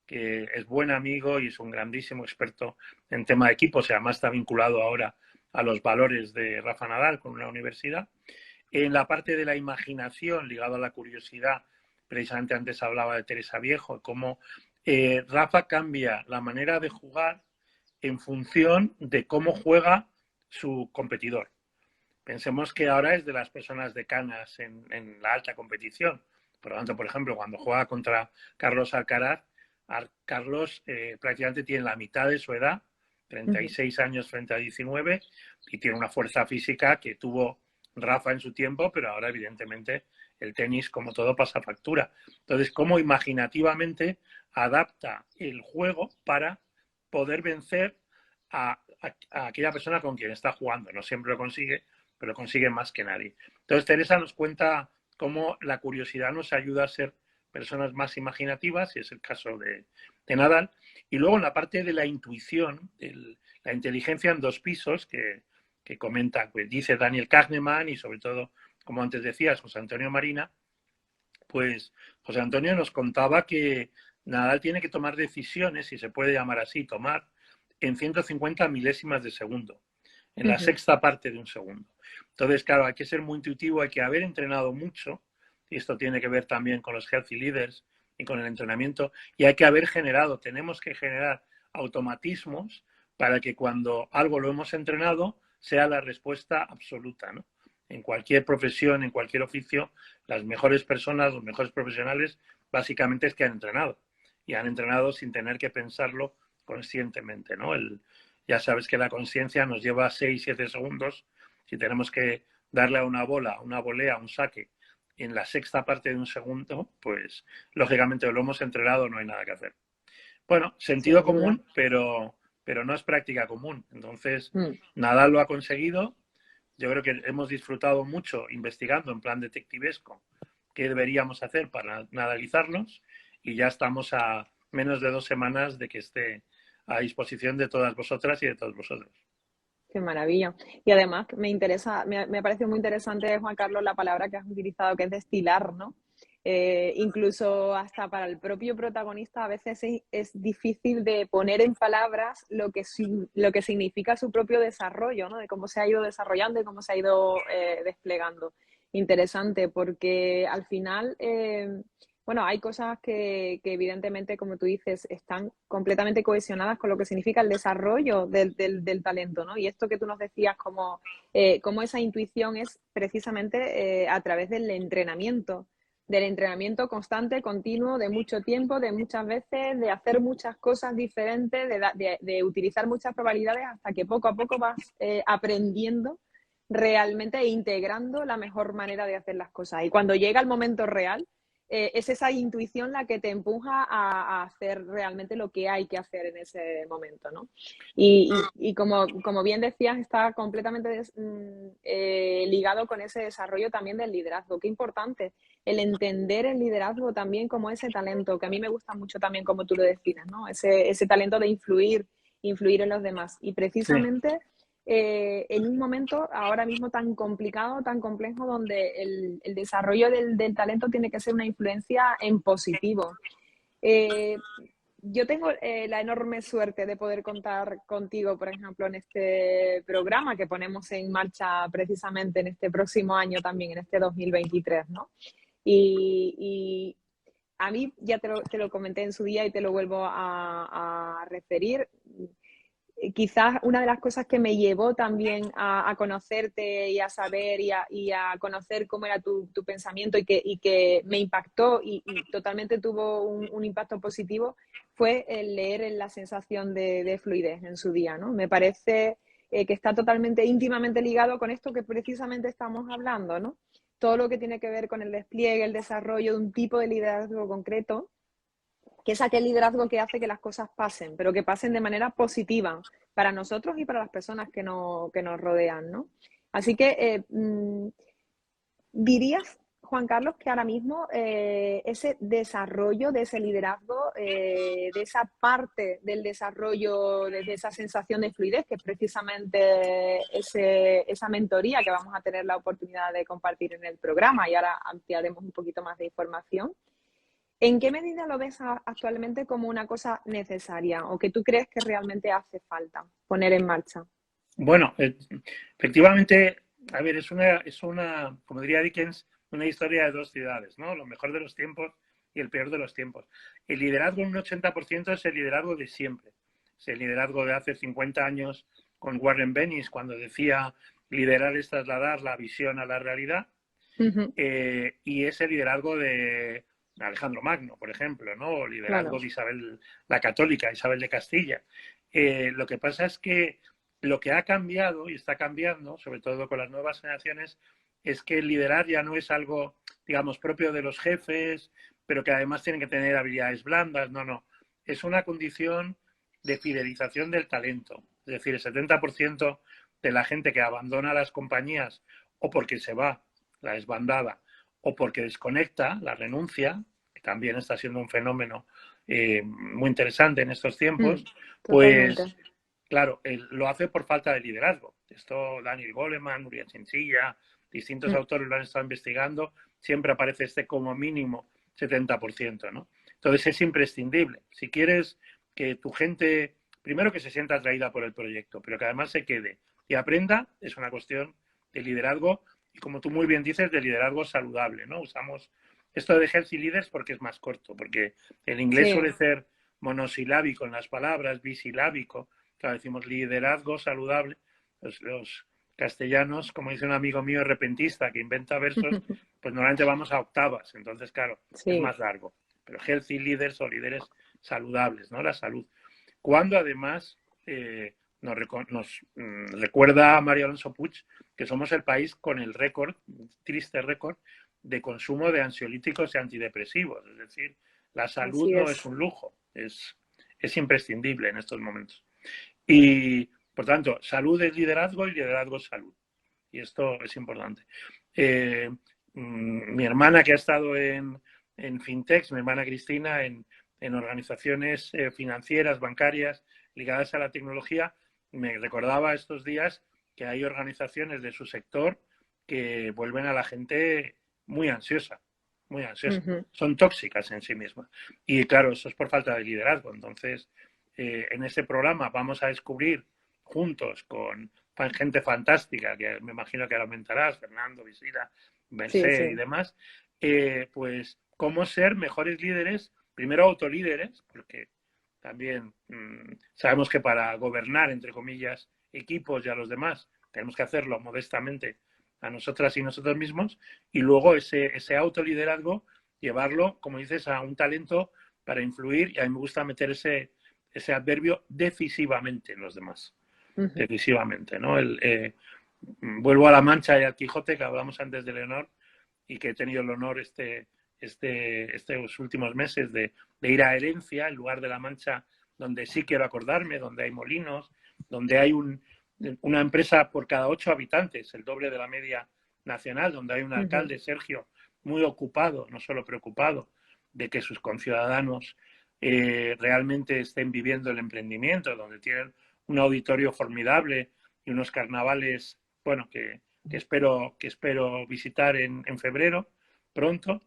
Speaker 2: que es buen amigo y es un grandísimo experto en tema de equipos y además está vinculado ahora a los valores de Rafa Nadal con una universidad. En la parte de la imaginación, ligado a la curiosidad, precisamente antes hablaba de Teresa Viejo, cómo Rafa cambia la manera de jugar en función de cómo juega su competidor. Pensemos que ahora es de las personas decanas en la alta competición. Por lo tanto, por ejemplo, cuando juega contra Carlos Alcaraz, Carlos prácticamente tiene la mitad de su edad, 36 años frente a 19, y tiene una fuerza física que tuvo Rafa en su tiempo, pero ahora evidentemente el tenis, como todo, pasa factura. Entonces, cómo imaginativamente adapta el juego para poder vencer a aquella persona con quien está jugando. No siempre lo consigue, pero consigue más que nadie. Entonces, Teresa nos cuenta cómo la curiosidad nos ayuda a ser personas más imaginativas, y es el caso de Nadal. Y luego en la parte de la intuición, la inteligencia en dos pisos, que comenta, pues dice Daniel Kahneman y sobre todo, como antes decías, José Antonio Marina, pues José Antonio nos contaba que Nadal tiene que tomar decisiones, si se puede llamar así, tomar en 150 milésimas de segundo, en la sexta parte de un segundo. Entonces, claro, hay que ser muy intuitivo, hay que haber entrenado mucho, y esto tiene que ver también con los healthy leaders y con el entrenamiento, y hay que haber generado, tenemos que generar automatismos para que cuando algo lo hemos entrenado sea la respuesta absoluta, ¿no? En cualquier profesión, en cualquier oficio, las mejores personas, los mejores profesionales, básicamente es que han entrenado. Y han entrenado sin tener que pensarlo conscientemente, ¿no? Ya sabes que la conciencia nos lleva 6, 7 segundos. Si tenemos que darle a una bola, una volea, un saque en la sexta parte de un segundo, pues lógicamente lo hemos entrenado, no hay nada que hacer. Bueno, sentido
Speaker 1: Sin duda.
Speaker 2: común, pero no es práctica común. Entonces, Nadal lo ha conseguido. Yo creo que hemos disfrutado mucho investigando en plan detectivesco qué deberíamos hacer para nadalizarnos, y ya estamos a menos de 2 semanas de que esté a disposición de todas vosotras y de todos vosotros.
Speaker 1: Qué maravilla. Y además me parece muy interesante, Juan Carlos, la palabra que has utilizado, que es destilar, ¿no? Incluso hasta para el propio protagonista a veces es difícil de poner en palabras lo que significa su propio desarrollo, ¿no? De cómo se ha ido desarrollando y cómo se ha ido desplegando. Interesante, porque al final, bueno, hay cosas que evidentemente, como tú dices, están completamente cohesionadas con lo que significa el desarrollo del talento, ¿no? Y esto que tú nos decías, como esa intuición es precisamente a través del entrenamiento constante, continuo, de mucho tiempo, de muchas veces, de hacer muchas cosas diferentes, de utilizar muchas probabilidades hasta que poco a poco vas aprendiendo realmente e integrando la mejor manera de hacer las cosas. Y cuando llega el momento real, es esa intuición la que te empuja a hacer realmente lo que hay que hacer en ese momento, ¿no? Y como bien decías, está completamente ligado con ese desarrollo también del liderazgo. Qué importante el entender el liderazgo también como ese talento, que a mí me gusta mucho también como tú lo defines, ¿no? Ese talento de influir en los demás. Y
Speaker 2: Sí.
Speaker 1: precisamente en un momento ahora mismo tan complicado, tan complejo, donde el desarrollo del talento tiene que ser una influencia en positivo. Eh, yo tengo la enorme suerte de poder contar contigo, por ejemplo, en este programa que ponemos en marcha precisamente en este próximo año también, en este 2023, ¿no? Y a mí, ya te lo comenté en su día y te lo vuelvo a referir, quizás una de las cosas que me llevó también a conocerte y a saber y a conocer cómo era tu pensamiento y que me impactó y totalmente tuvo un impacto positivo fue el leer en la sensación de fluidez en su día, ¿no? Me parece que está totalmente íntimamente ligado con esto que precisamente estamos hablando, ¿no? Todo lo que tiene que ver con el despliegue, el desarrollo de un tipo de liderazgo concreto que es aquel liderazgo que hace que las cosas pasen, pero que pasen de manera positiva para nosotros y para las personas que nos rodean, ¿no? Así que, ¿dirías, Juan Carlos, que ahora mismo ese desarrollo de ese liderazgo, de esa parte del desarrollo, de esa sensación de fluidez, que es precisamente esa mentoría que vamos a tener la oportunidad de compartir en el programa, y ahora ampliaremos un poquito más de información, ¿en qué medida lo ves actualmente como una cosa necesaria o que tú crees que realmente hace falta poner en marcha?
Speaker 2: Bueno, efectivamente, a ver, como diría Dickens, una historia de dos ciudades, ¿no? Lo mejor de los tiempos y el peor de los tiempos. El liderazgo en un 80% es el liderazgo de siempre. Es el liderazgo de hace 50 años con Warren Bennis, cuando decía liderar es trasladar la visión a la realidad.
Speaker 1: Uh-huh.
Speaker 2: Y es el liderazgo de Alejandro Magno, por ejemplo, ¿no? O liderazgo
Speaker 1: Claro.
Speaker 2: de Isabel la Católica, Isabel de Castilla. Lo que pasa es que lo que ha cambiado y está cambiando, sobre todo con las nuevas generaciones, es que el liderar ya no es algo, digamos, propio de los jefes, pero que además tienen que tener habilidades blandas. No, no. Es una condición de fidelización del talento. Es decir, el 70% de la gente que abandona las compañías o porque se va, la desbandada, o porque desconecta, la renuncia, que también está siendo un fenómeno muy interesante en estos tiempos,
Speaker 1: Totalmente.
Speaker 2: pues claro, lo hace por falta de liderazgo. Esto Daniel Goleman, Nuria Chinchilla, distintos autores lo han estado investigando, siempre aparece este como mínimo 70%, ¿no? Entonces es imprescindible. Si quieres que tu gente, primero que se sienta atraída por el proyecto, pero que además se quede y aprenda, es una cuestión de liderazgo y como tú muy bien dices, de liderazgo saludable, ¿no? Usamos esto de healthy leaders porque es más corto, porque el inglés
Speaker 1: Sí.
Speaker 2: suele ser monosilábico en las palabras, bisilábico. Claro, decimos liderazgo saludable. Los castellanos, como dice un amigo mío repentista que inventa versos, pues normalmente vamos a octavas. Entonces, claro, es
Speaker 1: Sí.
Speaker 2: más largo. Pero healthy leaders o líderes saludables, ¿no? La salud. Cuando además nos recuerda a Mario Alonso Puig que somos el país con el récord, triste récord, de consumo de ansiolíticos y antidepresivos. Es decir, la salud
Speaker 1: Así
Speaker 2: no es
Speaker 1: es.
Speaker 2: un lujo, es imprescindible en estos momentos. Y, por tanto, salud es liderazgo y liderazgo es salud. Y esto es importante. Mi hermana que ha estado en fintechs, mi hermana Cristina, en organizaciones financieras, bancarias, ligadas a la tecnología, me recordaba estos días que hay organizaciones de su sector que vuelven a la gente muy ansiosa, muy ansiosa.
Speaker 1: Uh-huh.
Speaker 2: Son tóxicas en sí mismas. Y claro, eso es por falta de liderazgo. Entonces, en ese programa vamos a descubrir juntos con gente fantástica, que me imagino que aumentarás, Fernando, Visira,
Speaker 1: Sí,
Speaker 2: Merced y
Speaker 1: sí.
Speaker 2: demás, pues cómo ser mejores líderes, primero autolíderes, porque también sabemos que para gobernar, entre comillas, equipos y a los demás, tenemos que hacerlo modestamente a nosotras y nosotros mismos, y luego ese autoliderazgo, llevarlo, como dices, a un talento para influir, y a mí me gusta meter ese adverbio decisivamente en los demás.
Speaker 1: Uh-huh.
Speaker 2: Decisivamente, ¿no? Vuelvo a La Mancha y al Quijote, que hablamos antes de Leonor, y que he tenido el honor estos últimos meses de ir a Herencia, en lugar de La Mancha, donde sí quiero acordarme, donde hay molinos, donde hay una empresa por cada 8 habitantes, el doble de la media nacional, donde hay un
Speaker 1: Uh-huh.
Speaker 2: alcalde, Sergio, muy ocupado, no solo preocupado, de que sus conciudadanos realmente estén viviendo el emprendimiento, donde tienen un auditorio formidable y unos carnavales, bueno, que espero visitar en febrero, pronto.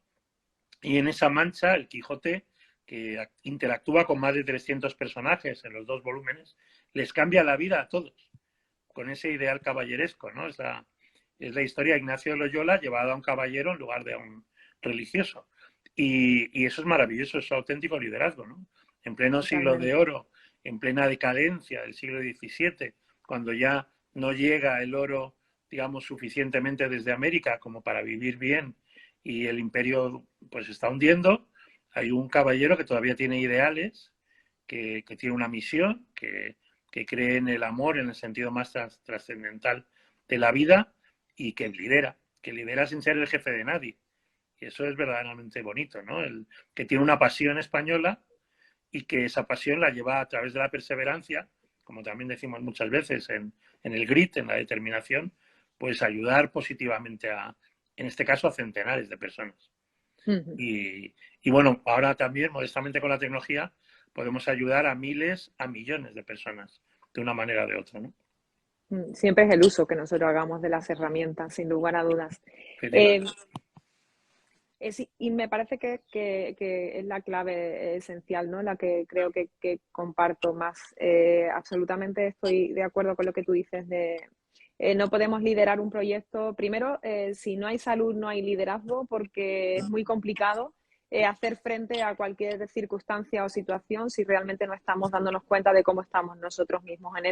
Speaker 2: Y en esa mancha, el Quijote, que interactúa con más de 300 personajes en los dos volúmenes, les cambia la vida a todos, con ese ideal caballeresco, ¿no? Es la historia de Ignacio de Loyola llevado a un caballero en lugar de a un religioso. Y eso es maravilloso, es auténtico liderazgo, ¿no? En pleno siglo de
Speaker 1: Totalmente.
Speaker 2: oro, en plena decadencia del siglo XVII, cuando ya no llega el oro, digamos, suficientemente desde América como para vivir bien y el imperio pues está hundiendo, hay un caballero que todavía tiene ideales, que tiene una misión, que cree en el amor en el sentido más trascendental de la vida y que lidera sin ser el jefe de nadie. Y eso es verdaderamente bonito, ¿no? Que tiene una pasión española y que esa pasión la lleva a través de la perseverancia, como también decimos muchas veces en el grit, en la determinación, pues ayudar positivamente en este caso, a centenares de personas.
Speaker 1: Ujú.
Speaker 2: Y bueno, ahora también, modestamente con la tecnología, podemos ayudar a miles, a millones de personas, de una manera o de otra, ¿no?
Speaker 1: Siempre es el uso que nosotros hagamos de las herramientas, sin lugar a dudas. Eh,
Speaker 2: Efectivamente.
Speaker 1: y me parece que es la clave esencial, ¿no? La que creo que comparto más. Absolutamente estoy de acuerdo con lo que tú dices de no podemos liderar un proyecto. Primero, si no hay salud, no hay liderazgo, porque es muy complicado hacer frente a cualquier circunstancia o situación si realmente no estamos dándonos cuenta de cómo estamos nosotros mismos en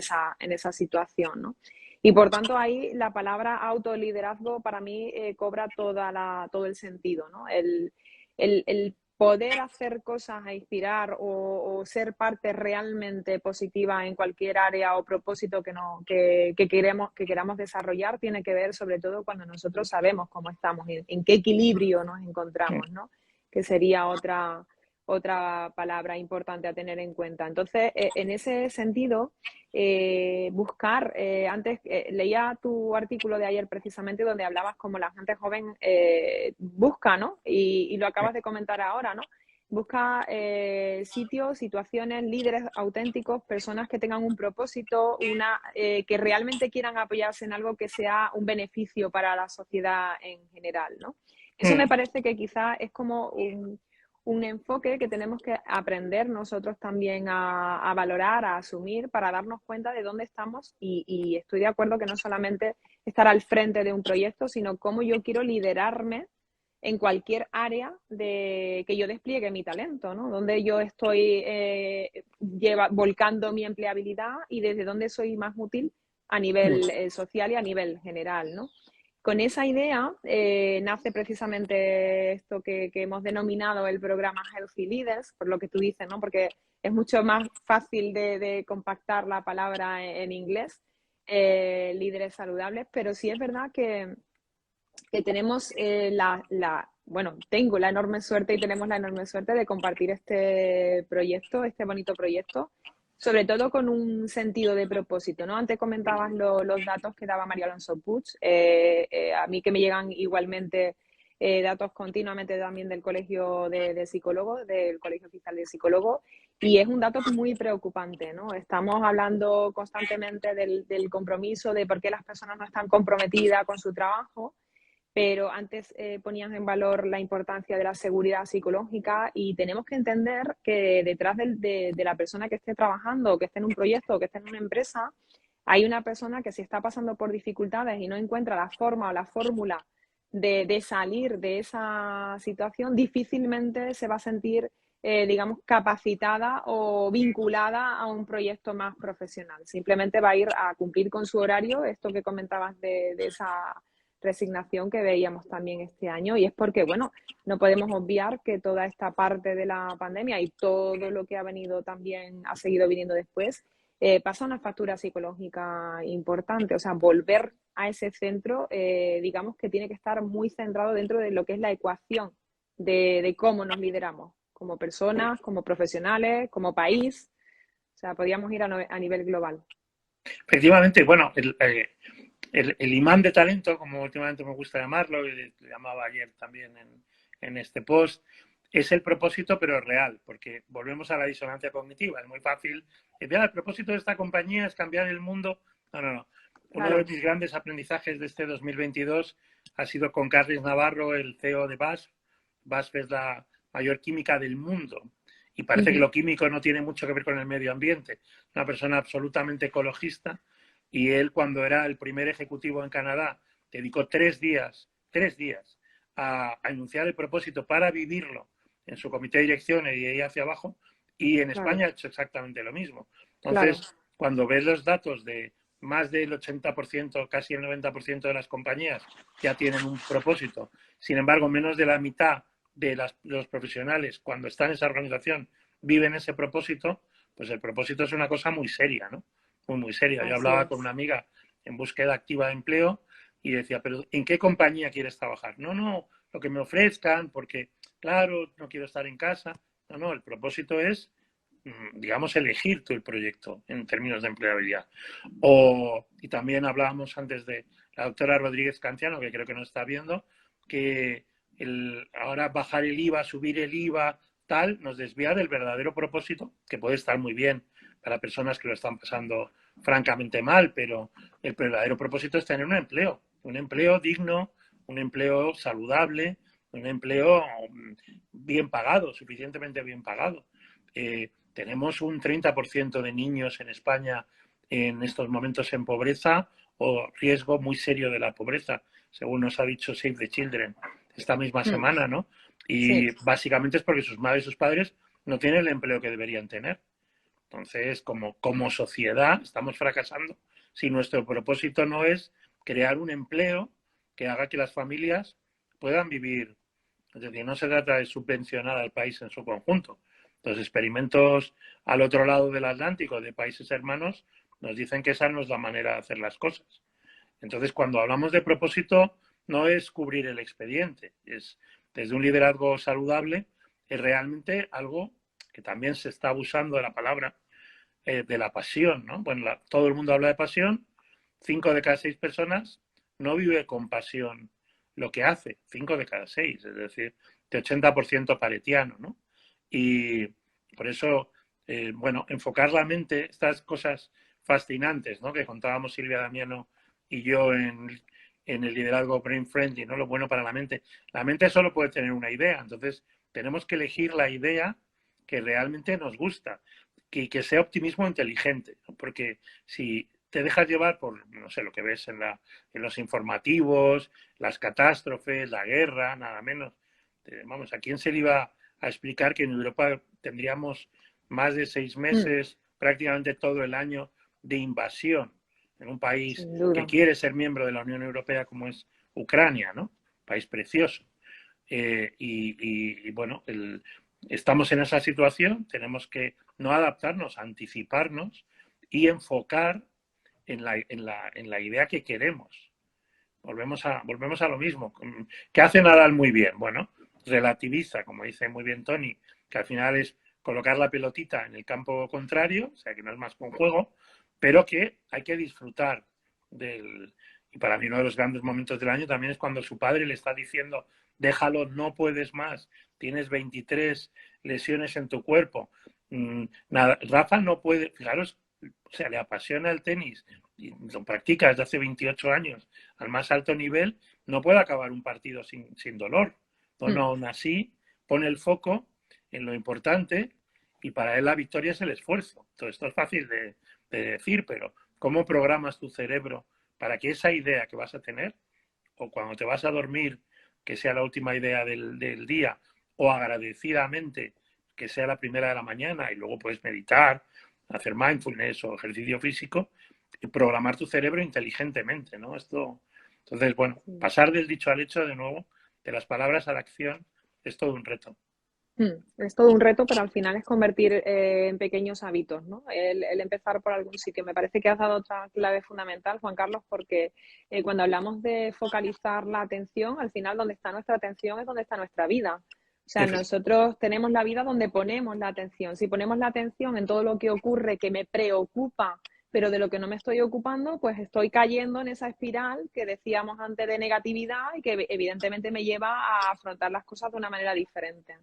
Speaker 1: esa situación, ¿no? Y por tanto, ahí la palabra autoliderazgo para mí cobra todo el sentido, ¿no? El poder hacer cosas a inspirar o ser parte realmente positiva en cualquier área o propósito que queramos desarrollar tiene que ver sobre todo cuando nosotros sabemos cómo estamos, en qué equilibrio nos encontramos, ¿no? Que sería otra palabra importante a tener en cuenta. Entonces, en ese sentido, buscar, antes leía tu artículo de ayer precisamente donde hablabas como la gente joven busca, ¿no? Y lo acabas de comentar ahora, ¿no? Busca sitios, situaciones, líderes auténticos, personas que tengan un propósito, que realmente quieran apoyarse en algo que sea un beneficio para la sociedad en general, ¿no? Eso me parece que quizás es como un enfoque que tenemos que aprender nosotros también a valorar, a asumir, para darnos cuenta de dónde estamos y estoy de acuerdo que no solamente estar al frente de un proyecto, sino cómo yo quiero liderarme en cualquier área que yo despliegue mi talento, ¿no? Donde yo estoy volcando mi empleabilidad y desde dónde soy más útil a nivel social y a nivel general, ¿no? Con esa idea nace precisamente esto que hemos denominado el programa Healthy Leaders, por lo que tú dices, ¿no? Porque es mucho más fácil de compactar la palabra en inglés, líderes saludables, pero sí es verdad que tenemos bueno, tengo la enorme suerte y tenemos la enorme suerte de compartir este proyecto, este bonito proyecto, sobre todo con un sentido de propósito, ¿no? Antes comentabas los datos que daba María Alonso Puig, a mí que me llegan igualmente datos continuamente también del Colegio de Psicólogos, del Colegio Oficial de Psicólogos, y es un dato muy preocupante, ¿no? Estamos hablando constantemente del compromiso, de por qué las personas no están comprometidas con su trabajo, pero antes ponías en valor la importancia de la seguridad psicológica y tenemos que entender que detrás de la persona que esté trabajando, que esté en un proyecto, o que esté en una empresa, hay una persona que si está pasando por dificultades y no encuentra la forma o la fórmula de salir de esa situación, difícilmente se va a sentir, digamos, capacitada o vinculada a un proyecto más profesional. Simplemente va a ir a cumplir con su horario, esto que comentabas de esa resignación que veíamos también este año, y es porque, bueno, no podemos obviar que toda esta parte de la pandemia y todo lo que ha venido también, ha seguido viniendo después, pasa una factura psicológica importante. O sea, volver a ese centro, digamos que tiene que estar muy centrado dentro de lo que es la ecuación de cómo nos lideramos como personas, como profesionales, como país. O sea, podríamos ir a nivel global.
Speaker 2: Efectivamente, bueno, el imán de talento, como últimamente me gusta llamarlo, y le llamaba ayer también en este post, es el propósito, pero real, porque volvemos a la disonancia cognitiva. Es muy fácil decir, el propósito de esta compañía es cambiar el mundo. No, no, no. Uno de
Speaker 1: Claro.
Speaker 2: mis grandes aprendizajes de este 2022 ha sido con Carles Navarro, el CEO de BASF. BASF es la mayor química del mundo y parece que
Speaker 1: Ujú.
Speaker 2: lo químico no tiene mucho que ver con el medio ambiente. Una persona absolutamente ecologista, y él, cuando era el primer ejecutivo en Canadá, dedicó 3 días a enunciar el propósito para vivirlo en su comité de dirección y ahí hacia abajo, y en
Speaker 1: Claro,
Speaker 2: España ha hecho exactamente lo mismo.
Speaker 1: claro.
Speaker 2: Entonces, cuando ves los datos de más del 80%, casi el 90% de las compañías ya tienen un propósito, sin embargo, menos de la mitad de los profesionales, cuando están en esa organización, viven ese propósito, pues el propósito es una cosa muy seria, ¿no? Muy, muy seria. Yo
Speaker 1: Así
Speaker 2: hablaba con
Speaker 1: es.
Speaker 2: una amiga en búsqueda activa de empleo y decía, pero ¿en qué compañía quieres trabajar? No, no, lo que me ofrezcan, porque, claro, no quiero estar en casa. No, no, el propósito es digamos, elegir tú el proyecto en términos de empleabilidad. Y también hablábamos antes de la doctora Rodríguez Canciano, que creo que nos está viendo, que ahora bajar el IVA, subir el IVA, tal, nos desvía del verdadero propósito, que puede estar muy bien para personas que lo están pasando francamente mal, pero el verdadero propósito es tener un empleo digno, un empleo saludable, un empleo bien pagado, suficientemente bien pagado. Tenemos un 30% de niños en España en estos momentos en pobreza o riesgo muy serio de la pobreza, según nos ha dicho Save the Children esta misma semana, ¿no? Y
Speaker 1: Sí.
Speaker 2: básicamente es porque sus madres y sus padres no tienen el empleo que deberían tener. Entonces, como sociedad, estamos fracasando si nuestro propósito no es crear un empleo que haga que las familias puedan vivir. Es decir, no se trata de subvencionar al país en su conjunto. Los experimentos al otro lado del Atlántico de países hermanos nos dicen que esa no es la manera de hacer las cosas. Entonces, cuando hablamos de propósito, no es cubrir el expediente, es desde un liderazgo saludable, es realmente algo que también se está abusando de la palabra, de la pasión, ¿no? Bueno, todo el mundo habla de pasión, 5 de cada 6 personas no vive con pasión lo que hace, 5 de cada 6, es decir, de 80% paretiano, ¿no? Y por eso, bueno, enfocar la mente, estas cosas fascinantes, ¿no? Que contábamos Silvia Damiano y yo en el liderazgo Brain Friendly, ¿no? Lo bueno para la mente. La mente solo puede tener una idea, entonces tenemos que elegir la idea que realmente nos gusta, que sea optimismo inteligente, ¿no? Porque si te dejas llevar por, no sé, lo que ves en los informativos, las catástrofes, la guerra, nada menos. Vamos, ¿a quién se le iba a explicar que en Europa tendríamos más de 6 meses, prácticamente todo el año, de invasión en un país
Speaker 1: Sin
Speaker 2: que
Speaker 1: duda.
Speaker 2: quiere ser miembro de la Unión Europea como es Ucrania, ¿no? País precioso. Bueno, estamos en esa situación, tenemos que no adaptarnos, anticiparnos y enfocar en la idea que queremos. Volvemos a lo mismo. ¿Qué hace Nadal muy bien? Bueno, relativiza, como dice muy bien Tony, que al final es colocar la pelotita en el campo contrario, o sea que no es más que un juego, pero que hay que disfrutar del... Y para mí uno de los grandes momentos del año también es cuando su padre le está diciendo, déjalo, no puedes más, tienes 23 lesiones en tu cuerpo. Nada, Rafa no puede, fijaros, o sea, le apasiona el tenis y lo practica desde hace 28 años al más alto nivel, no puede acabar un partido sin dolor. Bueno, aún así, pone el foco en lo importante y para él la victoria es el esfuerzo. Todo esto es fácil de decir, pero ¿cómo programas tu cerebro para que esa idea que vas a tener, o cuando te vas a dormir, que sea la última idea del día, o agradecidamente que sea la primera de la mañana y luego puedes meditar, hacer mindfulness o ejercicio físico, y programar tu cerebro inteligentemente, ¿no? Entonces, bueno, pasar del dicho al hecho de nuevo, de las palabras a la acción, es todo un reto.
Speaker 1: Es todo un reto, pero al final es convertir en pequeños hábitos, ¿no? El empezar por algún sitio. Me parece que has dado otra clave fundamental, Juan Carlos, porque cuando hablamos de focalizar la atención, al final donde está nuestra atención es donde está nuestra vida. O sea, nosotros tenemos la vida donde ponemos la atención. Si ponemos la atención en todo lo que ocurre que me preocupa, pero de lo que no me estoy ocupando, pues estoy cayendo en esa espiral que decíamos antes de negatividad y que evidentemente me lleva a afrontar las cosas de una manera diferente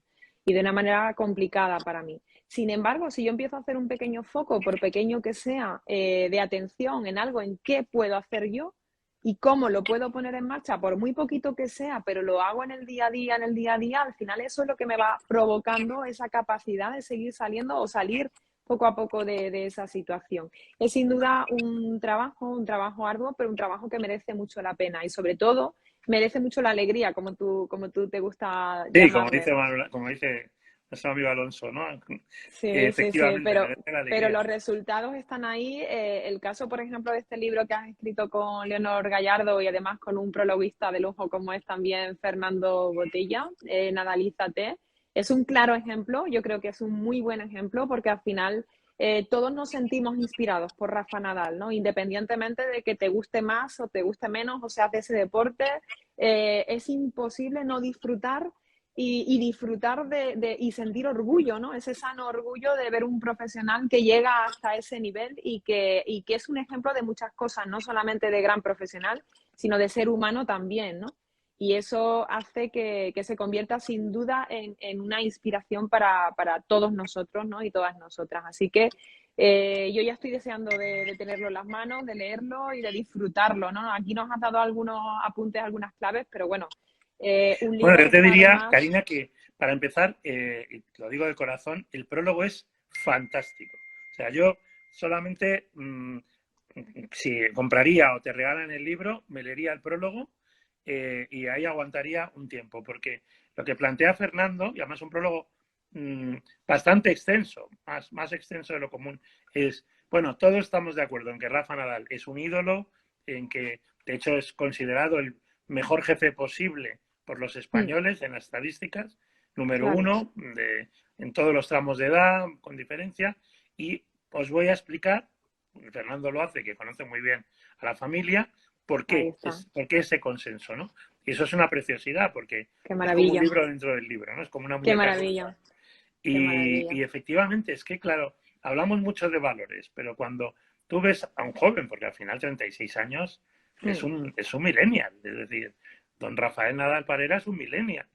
Speaker 1: y de una manera complicada para mí. Sin embargo, si yo empiezo a hacer un pequeño foco, por pequeño que sea, de atención en algo en qué puedo hacer yo y cómo lo puedo poner en marcha, por muy poquito que sea, pero lo hago en el día a día, al final eso es lo que me va provocando esa capacidad de seguir saliendo o salir poco a poco de esa situación. Es sin duda un trabajo arduo, pero un trabajo que merece mucho la pena y sobre todo merece mucho la alegría, como tú te gusta
Speaker 2: Sí,
Speaker 1: llamarle.
Speaker 2: como dice nuestro amigo Alonso, ¿no?
Speaker 1: Sí, sí, sí,
Speaker 2: Efectivamente, merece la
Speaker 1: pero
Speaker 2: alegría.
Speaker 1: los resultados están ahí. El caso, por ejemplo, de este libro que has escrito con Leonor Gallardo y además con un prologuista de lujo como es también Fernando Botella, Nadalízate, es un claro ejemplo. Yo creo que es un muy buen ejemplo porque al final todos nos sentimos inspirados por Rafa Nadal, ¿no? Independientemente de que te guste más o te guste menos o seas de ese deporte, es imposible no disfrutar
Speaker 3: y disfrutar y sentir orgullo, ¿no? Ese sano orgullo de ver un profesional que llega hasta ese nivel y que es un ejemplo de muchas cosas, no solamente de gran profesional, sino de ser humano también, ¿no? Y eso hace que se convierta sin duda en una inspiración para todos nosotros, ¿no? Y todas nosotras. Así que yo ya estoy deseando de tenerlo en las manos, de leerlo y de disfrutarlo, ¿no? Aquí nos has dado algunos apuntes, algunas claves, pero bueno, un
Speaker 2: Bueno,
Speaker 3: libro
Speaker 2: yo
Speaker 3: que
Speaker 2: te
Speaker 3: está
Speaker 2: diría,
Speaker 3: además...
Speaker 2: Karina, que para empezar, y te lo digo de corazón, el prólogo es fantástico. O sea, yo solamente, si compraría o te regalan el libro, me leería el prólogo y ahí aguantaría un tiempo, porque lo que plantea Fernando, y además un prólogo bastante extenso, más extenso de lo común, es, bueno, todos estamos de acuerdo en que Rafa Nadal es un ídolo, en que de hecho es considerado el mejor jefe posible por los españoles en las estadísticas, número
Speaker 3: Claro,
Speaker 2: uno en todos los tramos de edad, con diferencia, y os voy a explicar, Fernando lo hace, que conoce muy bien a la familia,
Speaker 3: ahí está.
Speaker 2: por qué ese consenso, ¿no? Y eso es una preciosidad, porque
Speaker 3: Qué
Speaker 2: es como un
Speaker 3: maravilla,
Speaker 2: libro dentro del libro, ¿no? Es como una
Speaker 3: qué
Speaker 2: muñeca rusa.
Speaker 3: maravilla, qué maravilla.
Speaker 2: Y efectivamente, es que, claro, hablamos mucho de valores, pero cuando tú ves a un joven, porque al final 36 años
Speaker 3: Mm,
Speaker 2: es un millennial, es decir, don Rafael Nadal Parera es un millennial.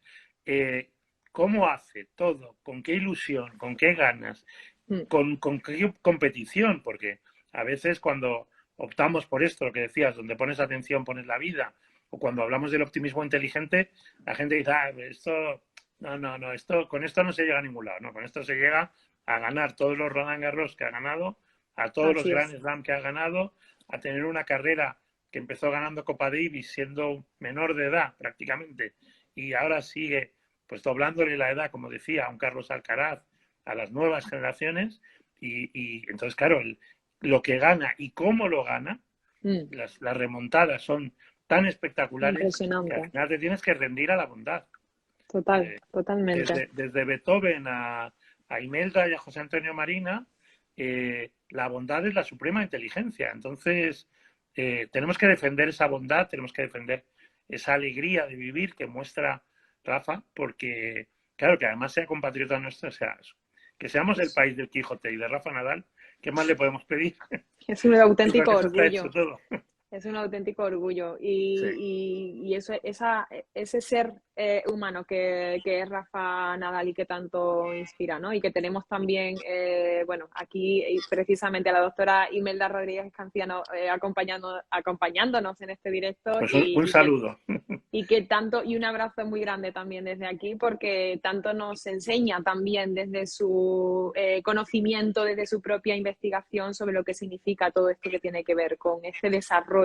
Speaker 2: Eh, ¿Cómo hace todo? ¿Con qué ilusión? ¿Con qué ganas?
Speaker 3: mm,
Speaker 2: Con qué competición? Porque a veces cuando optamos por esto, lo que decías, donde pones atención, pones la vida, o cuando hablamos del optimismo inteligente, la gente dice, ah, esto, no, con esto no se llega a ningún lado, no, con esto se llega a ganar todos los Roland Garros que ha ganado, a todos los
Speaker 3: así
Speaker 2: Grand
Speaker 3: es.
Speaker 2: Slam que ha ganado, a tener una carrera que empezó ganando Copa Davis siendo menor de edad prácticamente y ahora sigue pues doblándole la edad, como decía, a un Carlos Alcaraz, a las nuevas generaciones y entonces, claro, lo que gana y cómo lo gana,
Speaker 3: Mm,
Speaker 2: las remontadas son tan espectaculares que al
Speaker 3: impresionante.
Speaker 2: final te tienes que rendir a la bondad.
Speaker 3: Total, totalmente.
Speaker 2: Desde Beethoven a Imelda y a José Antonio Marina, la bondad es la suprema inteligencia. Entonces, tenemos que defender esa bondad, tenemos que defender esa alegría de vivir que muestra Rafa, porque, claro, que además sea compatriota nuestro, o sea, que seamos el
Speaker 3: Es,
Speaker 2: país del Quijote y de Rafa Nadal, ¿qué más le podemos pedir?
Speaker 3: es un
Speaker 2: Yo creo
Speaker 3: auténtico
Speaker 2: que eso está hecho
Speaker 3: orgullo.
Speaker 2: todo.
Speaker 3: Es un auténtico orgullo
Speaker 2: Sí.
Speaker 3: y eso, ese ser humano que es Rafa Nadal y que tanto inspira, ¿no? Y que tenemos también, bueno, aquí precisamente a la doctora Imelda Rodríguez Canciano acompañándonos en este directo
Speaker 2: Pues un
Speaker 3: y que
Speaker 2: saludo.
Speaker 3: tanto, y un abrazo muy grande también desde aquí, porque tanto nos enseña también desde su conocimiento, desde su propia investigación sobre lo que significa todo esto que tiene que ver con este desarrollo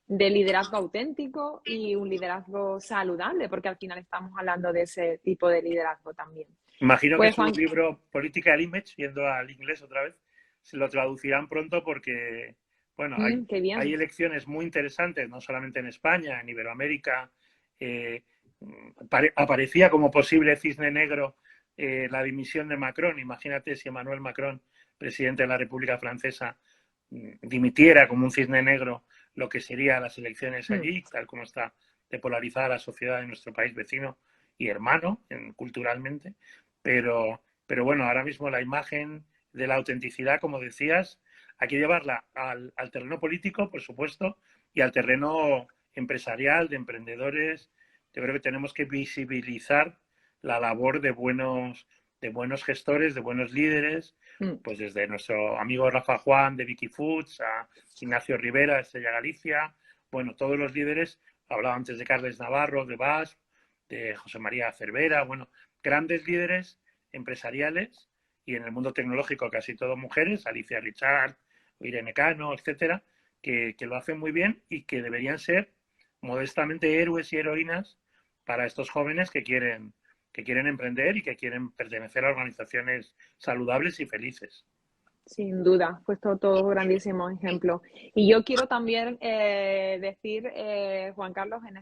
Speaker 3: de liderazgo auténtico y un liderazgo saludable, porque al final estamos hablando de ese tipo de liderazgo también.
Speaker 2: Imagino que
Speaker 3: Pues
Speaker 2: su
Speaker 3: Juan,
Speaker 2: libro Political Image, yendo al inglés otra vez, se lo traducirán pronto porque, bueno,
Speaker 3: qué
Speaker 2: hay
Speaker 3: bien.
Speaker 2: elecciones muy interesantes, no solamente en España, en Iberoamérica. Eh, Aparecía como posible cisne negro la dimisión de Macron. Imagínate si Emmanuel Macron, presidente de la República Francesa, dimitiera como un cisne negro lo que serían las elecciones allí, tal como está depolarizada la sociedad de nuestro país vecino y hermano culturalmente. Pero bueno, ahora mismo la imagen de la autenticidad, como decías, hay que llevarla al terreno político, por supuesto, y al terreno empresarial, de emprendedores. Yo creo que tenemos que visibilizar la labor de buenos gestores, de buenos líderes, pues desde nuestro amigo Rafa Juan de Vicky Foods a Ignacio Rivera de Estrella Galicia, bueno, todos los líderes, hablaba antes de Carles Navarro, de BAS, de José María Cervera, bueno, grandes líderes empresariales y en el mundo tecnológico casi todo mujeres, Alicia Richard, Irene Cano, etcétera, que lo hacen muy bien y que deberían ser modestamente héroes y heroínas para estos jóvenes que quieren emprender y que quieren pertenecer a organizaciones saludables y felices.
Speaker 3: Sin duda, puesto todos grandísimos ejemplos. Y yo quiero también decir, Juan Carlos, en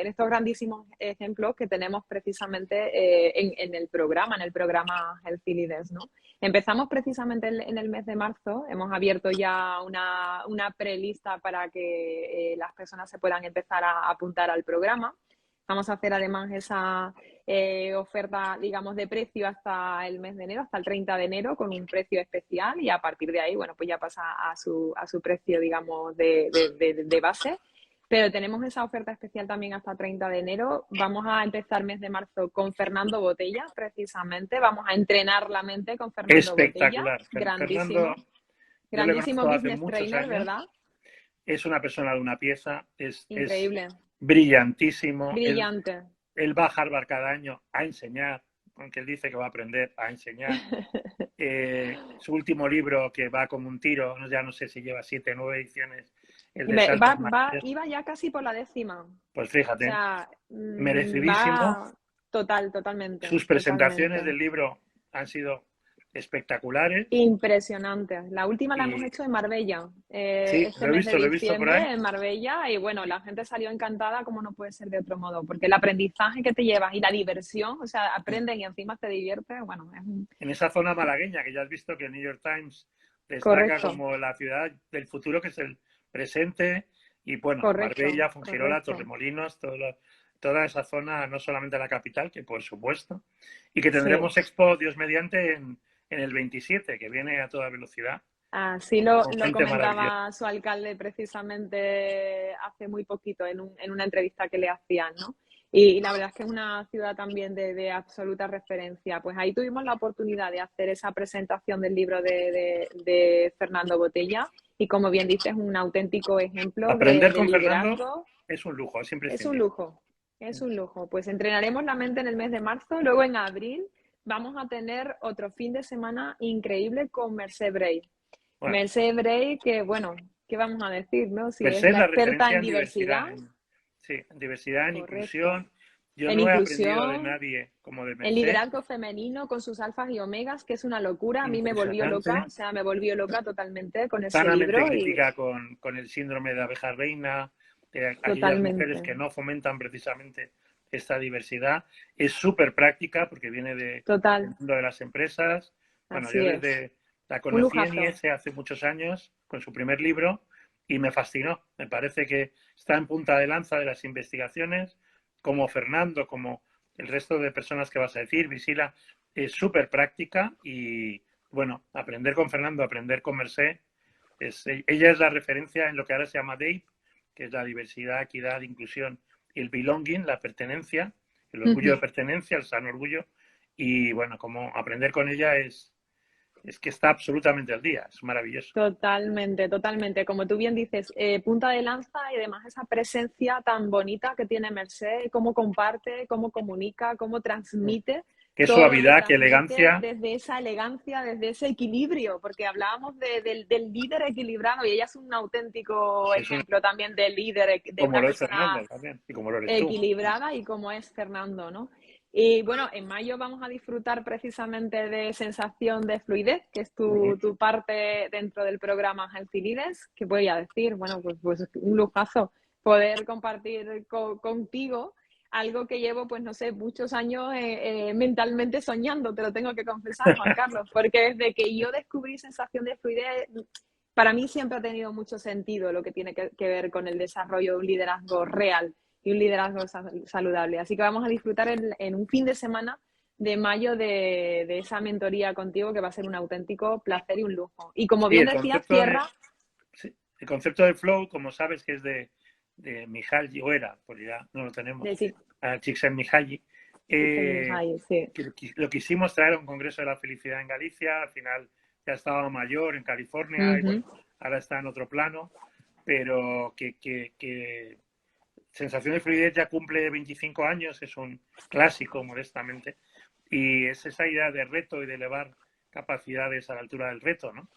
Speaker 3: estos grandísimos ejemplos que tenemos precisamente en el programa Healthy Leaders, ¿no? Empezamos precisamente en el mes de marzo, hemos abierto ya una prelista para que las personas se puedan empezar a apuntar al programa. Vamos a hacer además esa oferta, digamos, de precio hasta el mes de enero, hasta el 30 de enero, con un precio especial y a partir de ahí, bueno, pues ya pasa a su precio, digamos, de base. Pero tenemos esa oferta especial también hasta 30 de enero. Vamos a empezar mes de marzo con Fernando Botella, precisamente. Vamos a entrenar la mente con Fernando Botella.
Speaker 2: Espectacular. Fernando,
Speaker 3: Grandísimo,
Speaker 2: yo le
Speaker 3: grandísimo
Speaker 2: conozco hace
Speaker 3: business
Speaker 2: muchos
Speaker 3: trainer,
Speaker 2: años.
Speaker 3: ¿verdad?
Speaker 2: Es una persona de una pieza, es
Speaker 3: Increíble,
Speaker 2: brillantísimo.
Speaker 3: brillante.
Speaker 2: Él va a Harvard cada año a enseñar, aunque él dice que va a aprender a enseñar. Su último libro, que va como un tiro, ya no sé si lleva 7 o 9 ediciones, el de Saltos Mágicos,
Speaker 3: Iba ya casi por la 10ª.
Speaker 2: pues
Speaker 3: O
Speaker 2: fíjate,
Speaker 3: sea,
Speaker 2: merecidísimo.
Speaker 3: va totalmente,
Speaker 2: Sus presentaciones
Speaker 3: totalmente.
Speaker 2: del libro han sido espectaculares
Speaker 3: Impresionante. La última la hemos
Speaker 2: y
Speaker 3: hecho en Marbella,
Speaker 2: sí,
Speaker 3: este mes de
Speaker 2: lo he visto por ahí.
Speaker 3: diciembre en Marbella y bueno, la gente salió encantada como no puede ser de otro modo, porque el aprendizaje que te llevas y la diversión, o sea, aprenden y encima te diviertes, bueno, es
Speaker 2: En esa zona malagueña, que ya has visto que el New York Times destaca
Speaker 3: correcto,
Speaker 2: como la ciudad del futuro, que es el presente, y bueno,
Speaker 3: correcto,
Speaker 2: Marbella, Fuengirola,
Speaker 3: correcto.
Speaker 2: Torremolinos, toda esa zona, no solamente la capital, que por supuesto, y que
Speaker 3: Sí.
Speaker 2: tendremos Expo, Dios mediante, en el 27, que viene a toda velocidad,
Speaker 3: Así
Speaker 2: con
Speaker 3: lo
Speaker 2: gente maravillosa.
Speaker 3: comentaba su alcalde precisamente hace muy poquito en una entrevista que le hacían, ¿no? Y la verdad es que es una ciudad también de absoluta referencia. Pues ahí tuvimos la oportunidad de hacer esa presentación del libro de Fernando Botella y como bien dices, un auténtico ejemplo
Speaker 2: Aprender
Speaker 3: de
Speaker 2: con Fernando
Speaker 3: liderazgo.
Speaker 2: es un lujo, es
Speaker 3: Es un
Speaker 2: imprescindible.
Speaker 3: lujo, es un lujo. Pues entrenaremos la mente en el mes de marzo, luego en abril vamos a tener otro fin de semana increíble con Mercé Bray.
Speaker 2: Bueno,
Speaker 3: Merced Bray, que bueno, ¿qué vamos a decir, no? Si es
Speaker 2: Merced es
Speaker 3: la
Speaker 2: la
Speaker 3: experta
Speaker 2: referencia
Speaker 3: en
Speaker 2: en diversidad,
Speaker 3: diversidad,
Speaker 2: sí, en diversidad, en
Speaker 3: correcto.
Speaker 2: inclusión. Yo
Speaker 3: En
Speaker 2: no he aprendido de
Speaker 3: inclusión,
Speaker 2: nadie como de
Speaker 3: en
Speaker 2: Merced,
Speaker 3: liderazgo femenino con sus alfas y omegas, que es una locura. A mí me volvió loca,
Speaker 2: impresionante,
Speaker 3: o sea, me volvió loca totalmente con ese
Speaker 2: sanamente
Speaker 3: libro y
Speaker 2: crítica con el síndrome de abeja reina, de aquellas mujeres
Speaker 3: totalmente,
Speaker 2: que no fomentan precisamente esta diversidad. Es súper práctica porque viene del
Speaker 3: total,
Speaker 2: mundo de las empresas. Bueno, yo
Speaker 3: así es.
Speaker 2: desde la
Speaker 3: Un
Speaker 2: conocí en
Speaker 3: lujazo.
Speaker 2: IES hace muchos años con su primer libro y me fascinó. Me parece que está en punta de lanza de las investigaciones, como Fernando, como el resto de personas que vas a decir, Visila, es súper práctica y bueno, aprender con Fernando, aprender con Mercé, ella es la referencia en lo que ahora se llama DAPE, que es la diversidad, equidad, inclusión y el belonging, la pertenencia, el orgullo de pertenencia, el sano orgullo. Y bueno, como aprender con ella es que está absolutamente al día, es maravilloso.
Speaker 3: Totalmente, totalmente. Como tú bien dices, punta de lanza y además esa presencia tan bonita que tiene Merced, cómo comparte, cómo comunica, cómo transmite,
Speaker 2: Qué
Speaker 3: todo lo
Speaker 2: suavidad, qué
Speaker 3: transmite
Speaker 2: elegancia.
Speaker 3: desde esa elegancia, desde ese equilibrio, porque hablábamos del líder equilibrado y ella es un auténtico
Speaker 2: Es una,
Speaker 3: ejemplo también de líder, de
Speaker 2: como
Speaker 3: una
Speaker 2: lo es
Speaker 3: persona
Speaker 2: Fernando también, y como lo eres tú.
Speaker 3: equilibrada y como es Fernando, ¿no? Y bueno, en mayo vamos a disfrutar precisamente de sensación de fluidez, que es tu parte dentro del programa Healthy Leaders, que voy a decir, bueno, pues un lujazo poder compartir contigo algo que llevo, pues no sé, muchos años mentalmente soñando, te lo tengo que confesar, Juan Carlos, porque desde que yo descubrí sensación de fluidez, para mí siempre ha tenido mucho sentido lo que tiene que ver con el desarrollo de un liderazgo real y un liderazgo saludable. Así que vamos a disfrutar en un fin de semana de mayo de esa mentoría contigo que va a ser un auténtico placer y un lujo. Y como
Speaker 2: Sí,
Speaker 3: bien decía, cierra...
Speaker 2: sí, el concepto de flow, como sabes, que es de Mihaly, o era, porque ya no lo tenemos,
Speaker 3: De sí,
Speaker 2: a Csikszentmihalyi,
Speaker 3: sí.
Speaker 2: que lo quisimos traer a un congreso de la felicidad en Galicia, al final ya estaba mayor en California y bueno, ahora está en otro plano, pero que Sensación de Fluidez ya cumple 25 años, es un clásico, modestamente, y es esa idea de reto y de elevar capacidades a la altura del reto, ¿no?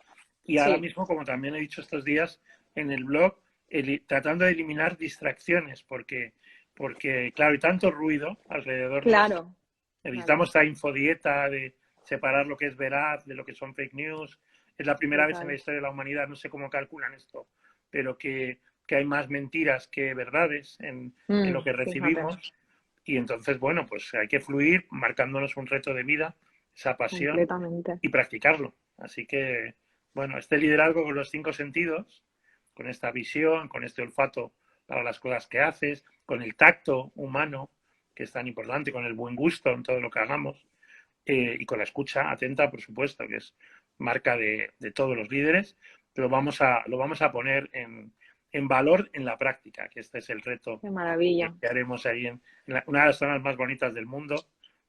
Speaker 2: Y ahora
Speaker 3: Sí,
Speaker 2: mismo, como también he dicho estos días en el blog, tratando de eliminar distracciones, porque, claro, hay tanto ruido alrededor nuestro.
Speaker 3: claro, claro,
Speaker 2: Necesitamos esta infodieta de separar lo que es veraz de lo que son fake news. Es la primera vez en la
Speaker 3: total.
Speaker 2: historia de la humanidad, no sé cómo calculan esto, pero que hay más mentiras que verdades en lo que
Speaker 3: Fíjate,
Speaker 2: recibimos. Y entonces, bueno, pues hay que fluir marcándonos un reto de vida, esa pasión
Speaker 3: completamente.
Speaker 2: y practicarlo. Así que, bueno, este liderazgo con los 5 sentidos, con esta visión, con este olfato para las cosas que haces, con el tacto humano, que es tan importante, con el buen gusto en todo lo que hagamos, y con la escucha atenta, por supuesto, que es marca de todos los líderes, lo vamos a poner en valor en la práctica, que este es el reto
Speaker 3: Qué maravilla.
Speaker 2: que haremos ahí en una de las zonas más bonitas del mundo,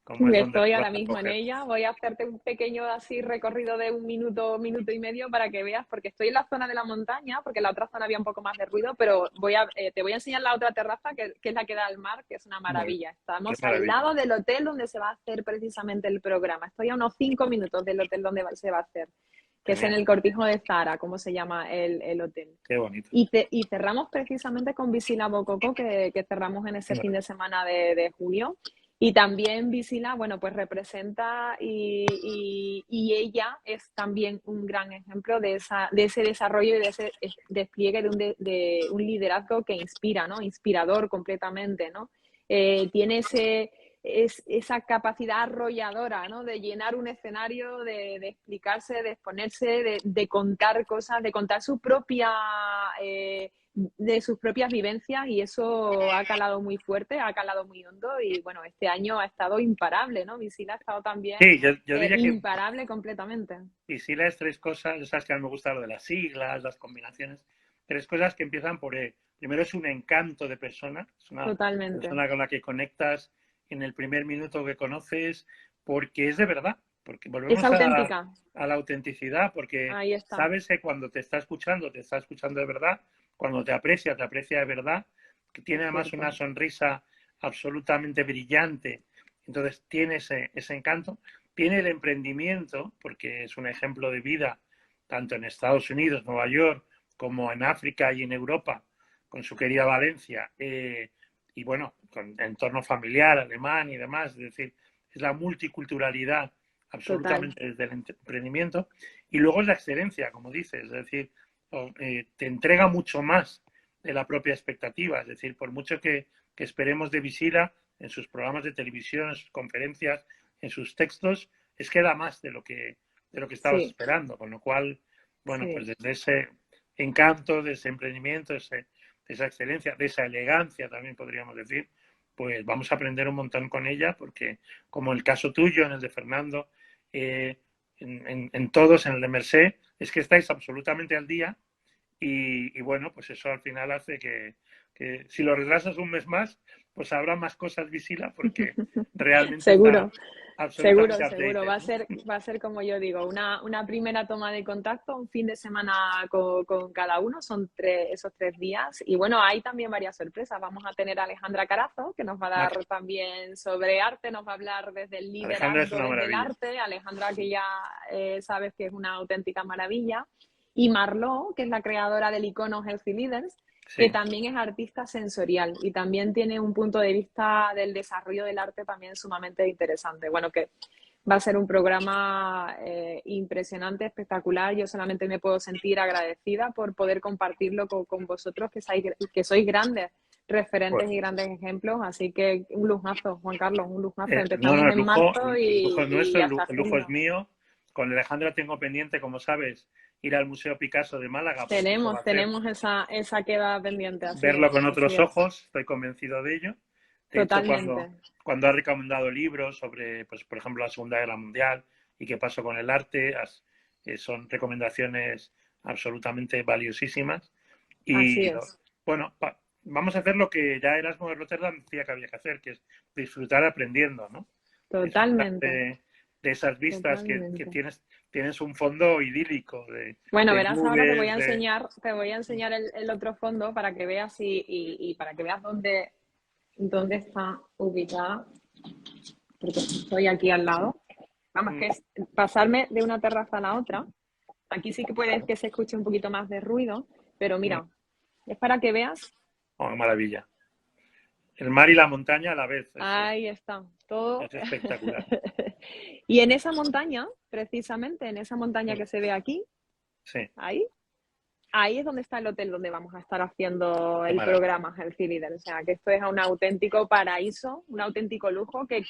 Speaker 2: como es donde
Speaker 3: Estoy
Speaker 2: nos
Speaker 3: ahora
Speaker 2: vas a
Speaker 3: mismo en
Speaker 2: coger.
Speaker 3: ella. Voy a hacerte un pequeño así recorrido de un minuto, minuto y medio para que veas, porque estoy en la zona de la montaña, porque en la otra zona había un poco más de ruido, pero te voy a enseñar la otra terraza, que es la que da al mar, que es una
Speaker 2: Bueno,
Speaker 3: maravilla.
Speaker 2: qué
Speaker 3: Estamos al
Speaker 2: maravilla.
Speaker 3: lado del hotel donde se va a hacer precisamente el programa. Estoy a unos 5 minutos del hotel donde se va a hacer, que es en
Speaker 2: Genial,
Speaker 3: el Cortijo de Zara, ¿cómo se llama el hotel?
Speaker 2: qué bonito.
Speaker 3: Y cerramos precisamente con Visila Bococo, que cerramos en ese fin de semana de junio. Y también Visila, bueno, pues representa y ella es también un gran ejemplo de ese desarrollo y de ese despliegue de un liderazgo que inspira, ¿no? Inspirador completamente, ¿no? Tiene esa capacidad arrolladora, ¿no? De llenar un escenario, de explicarse, de exponerse, de contar cosas, de contar su propia... de sus propias vivencias, y eso ha calado muy fuerte, ha calado muy hondo, y bueno, este año ha estado imparable, ¿no? Visila ha estado también
Speaker 2: Sí, yo diría que
Speaker 3: imparable completamente.
Speaker 2: Visila es tres cosas, esas que a mí me gusta lo de las siglas, las combinaciones, tres cosas que empiezan por E. Primero es un encanto de persona, es una
Speaker 3: Totalmente.
Speaker 2: persona con la que conectas en el primer minuto que conoces, porque es de verdad, porque
Speaker 3: Es
Speaker 2: volvemos
Speaker 3: auténtica.
Speaker 2: a la autenticidad, porque
Speaker 3: Ahí está.
Speaker 2: sabes que cuando te está escuchando de verdad, cuando te aprecia de verdad, que tiene
Speaker 3: Es
Speaker 2: además una
Speaker 3: cierto.
Speaker 2: sonrisa absolutamente brillante, entonces tiene ese encanto. Tiene el emprendimiento, porque es un ejemplo de vida, tanto en Estados Unidos, Nueva York, como en África y en Europa, con su querida Valencia, y bueno, con entorno familiar, alemán y demás, es decir, es la multiculturalidad
Speaker 3: Total.
Speaker 2: absolutamente desde el emprendimiento, y luego es la excelencia, como dices, es decir, te entrega mucho más de la propia expectativa, es decir, por mucho que esperemos de Visila en sus programas de televisión, en sus conferencias, en sus textos, es que da más de lo que estabas
Speaker 3: Sí,
Speaker 2: esperando, con lo cual, bueno, pues
Speaker 3: sí.
Speaker 2: desde ese encanto, de ese emprendimiento, de esa excelencia, de esa elegancia también podríamos decir, pues vamos a aprender un montón con ella, porque como el caso tuyo, en el de Fernando, en todos, en el de Mercé, es que estáis absolutamente al día y bueno, pues eso al final hace que si lo retrasas un mes más, pues habrá más cosas Visila porque realmente está
Speaker 3: Seguro. Seguro,
Speaker 2: absolutamente
Speaker 3: seguro.
Speaker 2: updated, ¿no?
Speaker 3: Va a ser como yo digo, una primera toma de contacto, un fin de semana con cada uno, son esos 3 días. Y bueno, hay también varias sorpresas. Vamos a tener a Alejandra Carazo, que nos va a dar también sobre arte, nos va a hablar desde el
Speaker 2: Alejandra es
Speaker 3: liderazgo,
Speaker 2: una
Speaker 3: desde el
Speaker 2: maravilla.
Speaker 3: arte. Alejandra, que ya sabes que es una auténtica maravilla. Y Marló, que es la creadora del icono Healthy Leaders, que
Speaker 2: Sí.
Speaker 3: también es artista sensorial y también tiene un punto de vista del desarrollo del arte también sumamente interesante. Bueno, que va a ser un programa impresionante, espectacular. Yo solamente me puedo sentir agradecida por poder compartirlo con vosotros, que sois grandes referentes
Speaker 2: Bueno,
Speaker 3: y grandes ejemplos. Así que un lujazo, Juan Carlos, un lujazo.
Speaker 2: no,
Speaker 3: Empezamos
Speaker 2: no,
Speaker 3: en marzo
Speaker 2: el lujo es nuestro,
Speaker 3: y hasta
Speaker 2: el lujo es
Speaker 3: junio.
Speaker 2: mío. Con Alejandra tengo pendiente, como sabes, ir al Museo Picasso de Málaga, porque eso va a ser
Speaker 3: Tenemos esa queda pendiente,
Speaker 2: verlo con
Speaker 3: así
Speaker 2: otros
Speaker 3: es.
Speaker 2: ojos, estoy convencido de ello. De hecho,
Speaker 3: Totalmente.
Speaker 2: cuando ha recomendado libros sobre, pues, por ejemplo, la Segunda Guerra Mundial y qué pasó con el arte, son recomendaciones absolutamente valiosísimas.
Speaker 3: Así
Speaker 2: Y
Speaker 3: es.
Speaker 2: bueno, vamos a hacer lo que ya Erasmo de Rotterdam decía que había que hacer, que es disfrutar aprendiendo, ¿no? Disfrutar
Speaker 3: Totalmente.
Speaker 2: de esas vistas que
Speaker 3: Totalmente.
Speaker 2: tienes un fondo idílico
Speaker 3: Bueno,
Speaker 2: de
Speaker 3: verás ahora,
Speaker 2: nubes,
Speaker 3: te voy a enseñar el otro fondo para que veas y para que veas dónde está ubicada, porque estoy aquí al lado. Vamos, que es pasarme de una terraza a la otra. Aquí sí que puede que se escuche un poquito más de ruido, pero mira, es para que veas.
Speaker 2: oh, maravilla. El mar y la montaña a la vez,
Speaker 3: Ahí está, todo.
Speaker 2: es espectacular.
Speaker 3: Y en esa montaña, precisamente, en esa montaña que se ve aquí,
Speaker 2: Sí,
Speaker 3: ahí, ahí es donde está el hotel donde vamos a estar haciendo
Speaker 2: qué
Speaker 3: el
Speaker 2: maravilla.
Speaker 3: programa Healthy Leader. O sea, que esto es un auténtico paraíso, un auténtico lujo que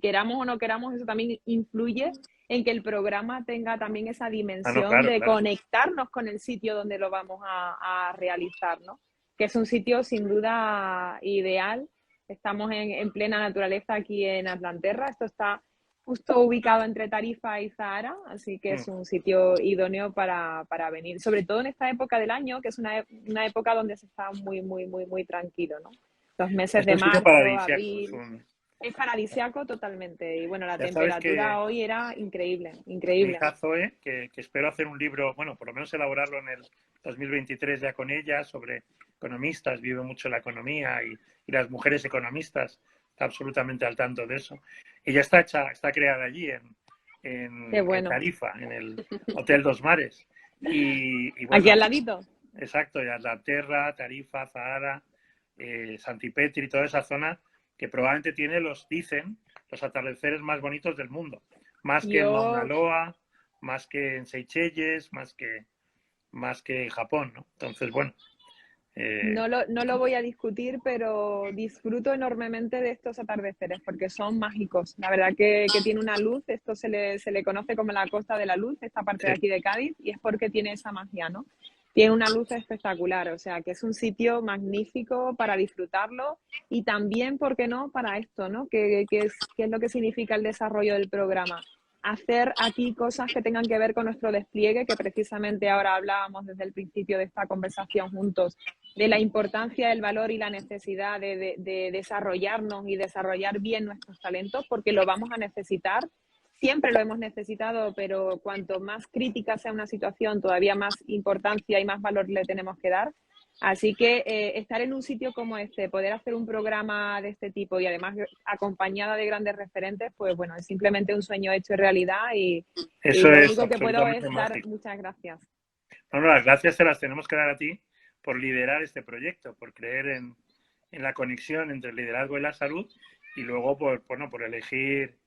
Speaker 3: queramos o no queramos, eso también influye en que el programa tenga también esa
Speaker 2: Ah, no,
Speaker 3: dimensión
Speaker 2: claro,
Speaker 3: de
Speaker 2: claro.
Speaker 3: conectarnos con el sitio donde lo vamos a realizar, ¿no? Que es un sitio sin duda ideal Estamos en plena naturaleza aquí en Atlanterra. Esto está justo ubicado entre Tarifa y Zahara, así que es un sitio idóneo para venir, sobre todo en esta época del año, que es una época donde se está muy tranquilo, ¿no? Los meses
Speaker 2: Es
Speaker 3: de
Speaker 2: un sitio
Speaker 3: marzo,
Speaker 2: paradisíaco.
Speaker 3: abril, es paradisiaco totalmente. Y bueno, la
Speaker 2: Ya sabes
Speaker 3: temperatura
Speaker 2: que
Speaker 3: hoy era increíble,
Speaker 2: mi
Speaker 3: increíble.
Speaker 2: hija Zoe, que espero hacer un libro, bueno, por lo menos elaborarlo en el 2023 ya con ella, sobre economistas, vive mucho la economía y las mujeres economistas, está absolutamente al tanto de eso. Ella está creada allí
Speaker 3: Qué
Speaker 2: en
Speaker 3: bueno.
Speaker 2: Tarifa, en el Hotel Dos Mares. Y
Speaker 3: Aquí
Speaker 2: bueno,
Speaker 3: al ladito.
Speaker 2: exacto, y Atlanterra, Tarifa, Zahara, Santipetri, toda esa zona que probablemente tiene dicen, los atardeceres más bonitos del mundo. Más que en Mauna
Speaker 3: Yo
Speaker 2: Loa, más que en Seychelles, más que en Japón, ¿no? Entonces, bueno.
Speaker 3: no lo voy a discutir, pero disfruto enormemente de estos atardeceres porque son mágicos. La verdad que tiene una luz, esto se le conoce como la Costa de la Luz, esta parte de
Speaker 2: Sí,
Speaker 3: aquí de Cádiz, y es porque tiene esa magia, ¿no? Tiene una luz espectacular, o sea que es un sitio magnífico para disfrutarlo y también, ¿por qué no?, para esto, ¿no? ¿Qué es lo que significa el desarrollo del programa? Hacer aquí cosas que tengan que ver con nuestro despliegue, que precisamente ahora hablábamos desde el principio de esta conversación juntos, de la importancia, el valor y la necesidad de desarrollarnos y desarrollar bien nuestros talentos, porque lo vamos a necesitar. Siempre lo hemos necesitado, pero cuanto más crítica sea una situación, todavía más importancia y más valor le tenemos que dar. Así que estar en un sitio como este, poder hacer un programa de este tipo y además acompañada de grandes referentes, pues bueno, es simplemente un sueño hecho realidad y
Speaker 2: eso
Speaker 3: lo
Speaker 2: es
Speaker 3: único que puedo es
Speaker 2: absolutamente
Speaker 3: dar
Speaker 2: mágico.
Speaker 3: muchas gracias.
Speaker 2: No, no, las gracias se las tenemos que dar a ti por liderar este proyecto, por creer en la conexión entre el liderazgo y la salud y luego por elegir,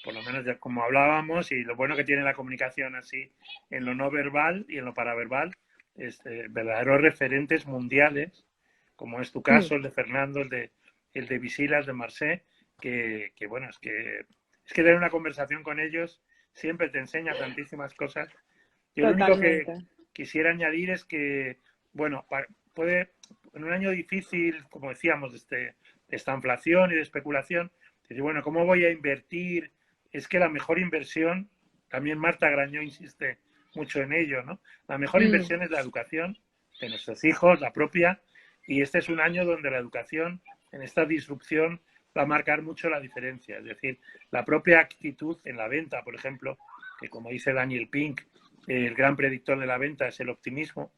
Speaker 2: por lo menos ya como hablábamos, y lo bueno que tiene la comunicación así en lo no verbal y en lo paraverbal, verdaderos referentes mundiales, como es tu caso, el de Fernando, el de Visilas, de Marseille, que bueno, es que tener una conversación con ellos siempre te enseña tantísimas cosas. Yo lo único que
Speaker 3: Totalmente.
Speaker 2: quisiera añadir es que, bueno, puede, en un año difícil, como decíamos, de esta inflación y de especulación, decir, bueno, ¿cómo voy a invertir? Es que la mejor inversión, también Marta Grañó insiste mucho en ello, ¿no? La mejor
Speaker 3: Mm,
Speaker 2: inversión es la educación de nuestros hijos, la propia, y este es un año donde la educación, en esta disrupción, va a marcar mucho la diferencia. Es decir, la propia actitud en la venta, por ejemplo, que como dice Daniel Pink, el gran predictor de la venta es el optimismo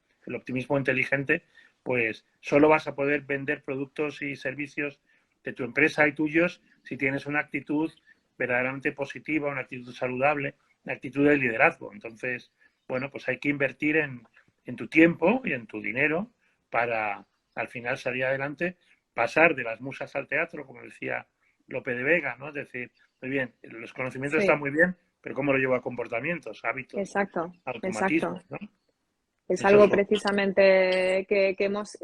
Speaker 2: inteligente, pues solo vas a poder vender productos y servicios de tu empresa y tuyos si tienes una actitud verdaderamente positiva, una actitud saludable, una actitud de liderazgo. Entonces, bueno, pues hay que invertir en tu tiempo y en tu dinero para al final salir adelante, pasar de las musas al teatro, como decía Lope de Vega, ¿no? Es decir, muy bien, los conocimientos están
Speaker 3: sí,
Speaker 2: muy bien, pero ¿cómo lo llevo a comportamientos, hábitos,
Speaker 3: exacto, exacto.
Speaker 2: automatismos, ¿no?
Speaker 3: Es
Speaker 2: Eso es
Speaker 3: algo
Speaker 2: lo...
Speaker 3: precisamente que hemos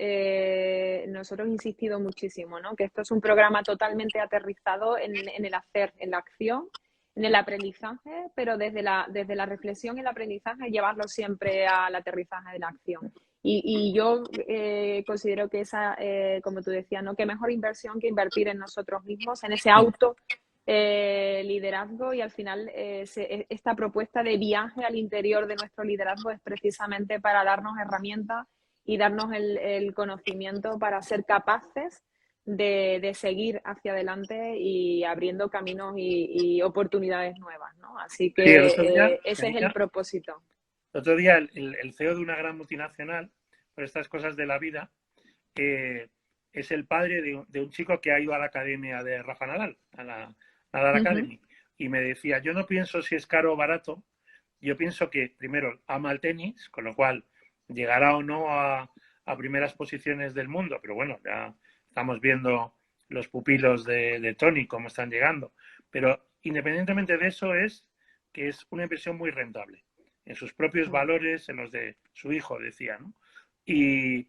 Speaker 3: nosotros insistido muchísimo, ¿no? Que esto es un programa totalmente aterrizado en el hacer, en la acción, en el aprendizaje, pero desde la reflexión y el aprendizaje llevarlo siempre al aterrizaje de la acción. Y yo considero que esa, como tú decías, ¿no? Qué mejor inversión que invertir en nosotros mismos, en ese auto liderazgo y al final esta propuesta de viaje al interior de nuestro liderazgo es precisamente para darnos herramientas y darnos el conocimiento para ser capaces de seguir hacia adelante y abriendo caminos y oportunidades nuevas, ¿no? Así
Speaker 2: Sí, el
Speaker 3: que
Speaker 2: otro día,
Speaker 3: ese es el
Speaker 2: Erika,
Speaker 3: propósito.
Speaker 2: el otro día el CEO de una gran multinacional, por estas cosas de la vida, es el padre de un chico que ha ido a la academia de Rafa Nadal, a la Nadal
Speaker 3: Uh -huh.
Speaker 2: Academy. Y me decía, yo no pienso si es caro o barato, yo pienso que primero ama el tenis, con lo cual llegará o no a primeras posiciones del mundo, pero bueno, ya estamos viendo los pupilos de Tony, cómo están llegando. Pero independientemente de eso, es que es una inversión muy rentable en sus propios valores, en los de su hijo, decía, ¿no? Y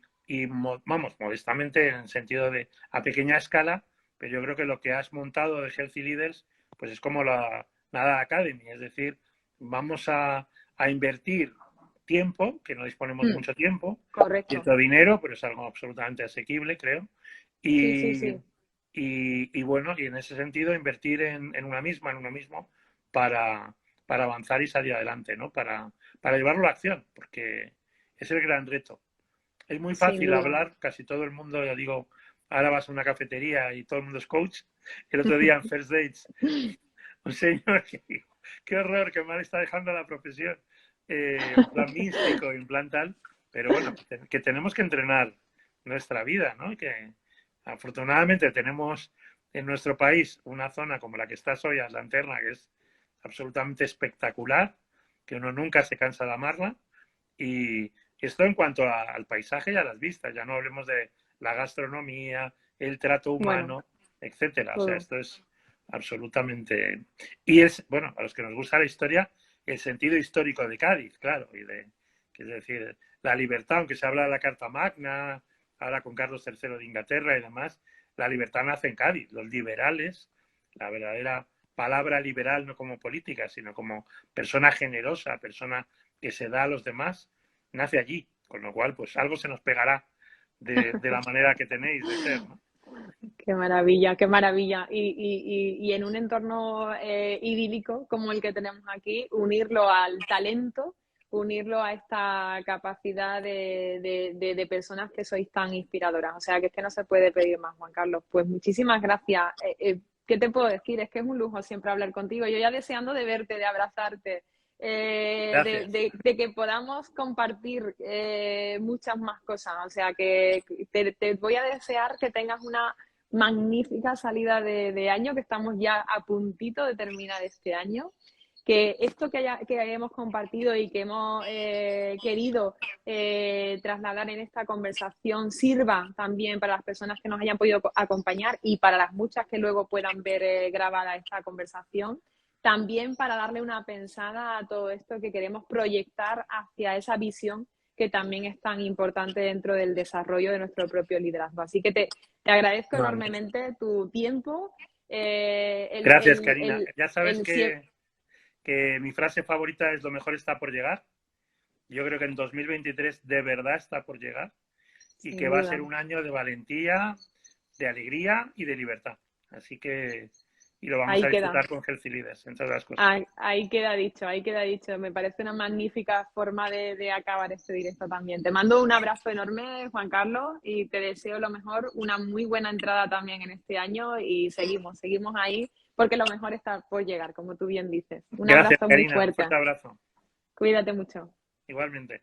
Speaker 2: vamos, modestamente en el sentido de a pequeña escala, pero yo creo que lo que has montado de Healthy Leaders, pues es como la Nada Academy, es decir, vamos a invertir tiempo, que no disponemos de mucho tiempo,
Speaker 3: Correcto.
Speaker 2: cierto dinero, pero es algo absolutamente asequible, creo,
Speaker 3: Sí, sí,
Speaker 2: y,
Speaker 3: sí.
Speaker 2: y bueno, y en ese sentido invertir en una misma, en uno mismo, para, para avanzar y salir adelante, ¿no? Para llevarlo a la acción, porque es el gran reto. Es muy
Speaker 3: Sin
Speaker 2: fácil
Speaker 3: duda.
Speaker 2: hablar, casi todo el mundo, ya digo, ahora vas a una cafetería y todo el mundo es coach. El otro día en First Dates, un señor que dijo, qué horror, que mal está dejando la profesión, en plan místico, en plan tal, pero bueno, que tenemos que entrenar nuestra vida, ¿no? Que afortunadamente tenemos en nuestro país una zona como la que está hoy, la Lanterna, que es absolutamente espectacular, que uno nunca se cansa de amarla, y esto en cuanto al paisaje y a las vistas, ya no hablemos de la gastronomía, el trato
Speaker 3: Bueno,
Speaker 2: humano, etcétera. O sea,
Speaker 3: todo.
Speaker 2: esto es absolutamente... Y es, bueno, a los que nos gusta la historia, el sentido histórico de Cádiz, claro, y de, que es decir, la libertad, aunque se habla de la Carta Magna, ahora con Carlos III de Inglaterra y demás, la libertad nace en Cádiz. Los liberales, la verdadera palabra liberal no como política, sino como persona generosa, persona que se da a los demás, nace allí. Con lo cual, pues algo se nos pegará de la manera que tenéis de ser, ¿no?
Speaker 3: Qué maravilla, qué maravilla. Y en un entorno idílico como el que tenemos aquí, unirlo al talento, unirlo a esta capacidad de personas que sois tan inspiradoras. O sea, que es que no se puede pedir más, Juan Carlos. Pues muchísimas gracias. ¿Qué te puedo decir? Es que es un lujo siempre hablar contigo. Yo ya deseando de verte, de abrazarte,
Speaker 2: Gracias.
Speaker 3: de que podamos compartir muchas más cosas. O sea, que te voy a desear que tengas una magnífica salida de año, que estamos ya a puntito de terminar este año. Que esto que hemos compartido y que hemos querido trasladar en esta conversación sirva también para las personas que nos hayan podido acompañar y para las muchas que luego puedan ver grabada esta conversación. También para darle una pensada a todo esto que queremos proyectar hacia esa visión que también es tan importante dentro del desarrollo de nuestro propio liderazgo. Así que te agradezco
Speaker 2: Vale.
Speaker 3: enormemente tu tiempo.
Speaker 2: Gracias, Karina. Ya sabes
Speaker 3: El,
Speaker 2: que mi frase favorita es lo mejor está por llegar. Yo creo que en 2023 de verdad está por llegar y que
Speaker 3: sin
Speaker 2: va a
Speaker 3: duda.
Speaker 2: ser un año de valentía, de alegría y de libertad. Así que, y lo vamos a
Speaker 3: Ahí queda.
Speaker 2: disfrutar con Healthy Leaders, entre otras cosas.
Speaker 3: Ahí queda dicho, ahí queda dicho. Me parece una magnífica forma de acabar este directo también. Te mando un abrazo enorme, Juan Carlos, y te deseo lo mejor, una muy buena entrada también en este año y seguimos ahí, porque lo mejor está por llegar, como tú bien dices. Un
Speaker 2: Gracias,
Speaker 3: abrazo muy
Speaker 2: Karina. Un
Speaker 3: fuerte.
Speaker 2: fuerte abrazo.
Speaker 3: Cuídate mucho.
Speaker 2: Igualmente.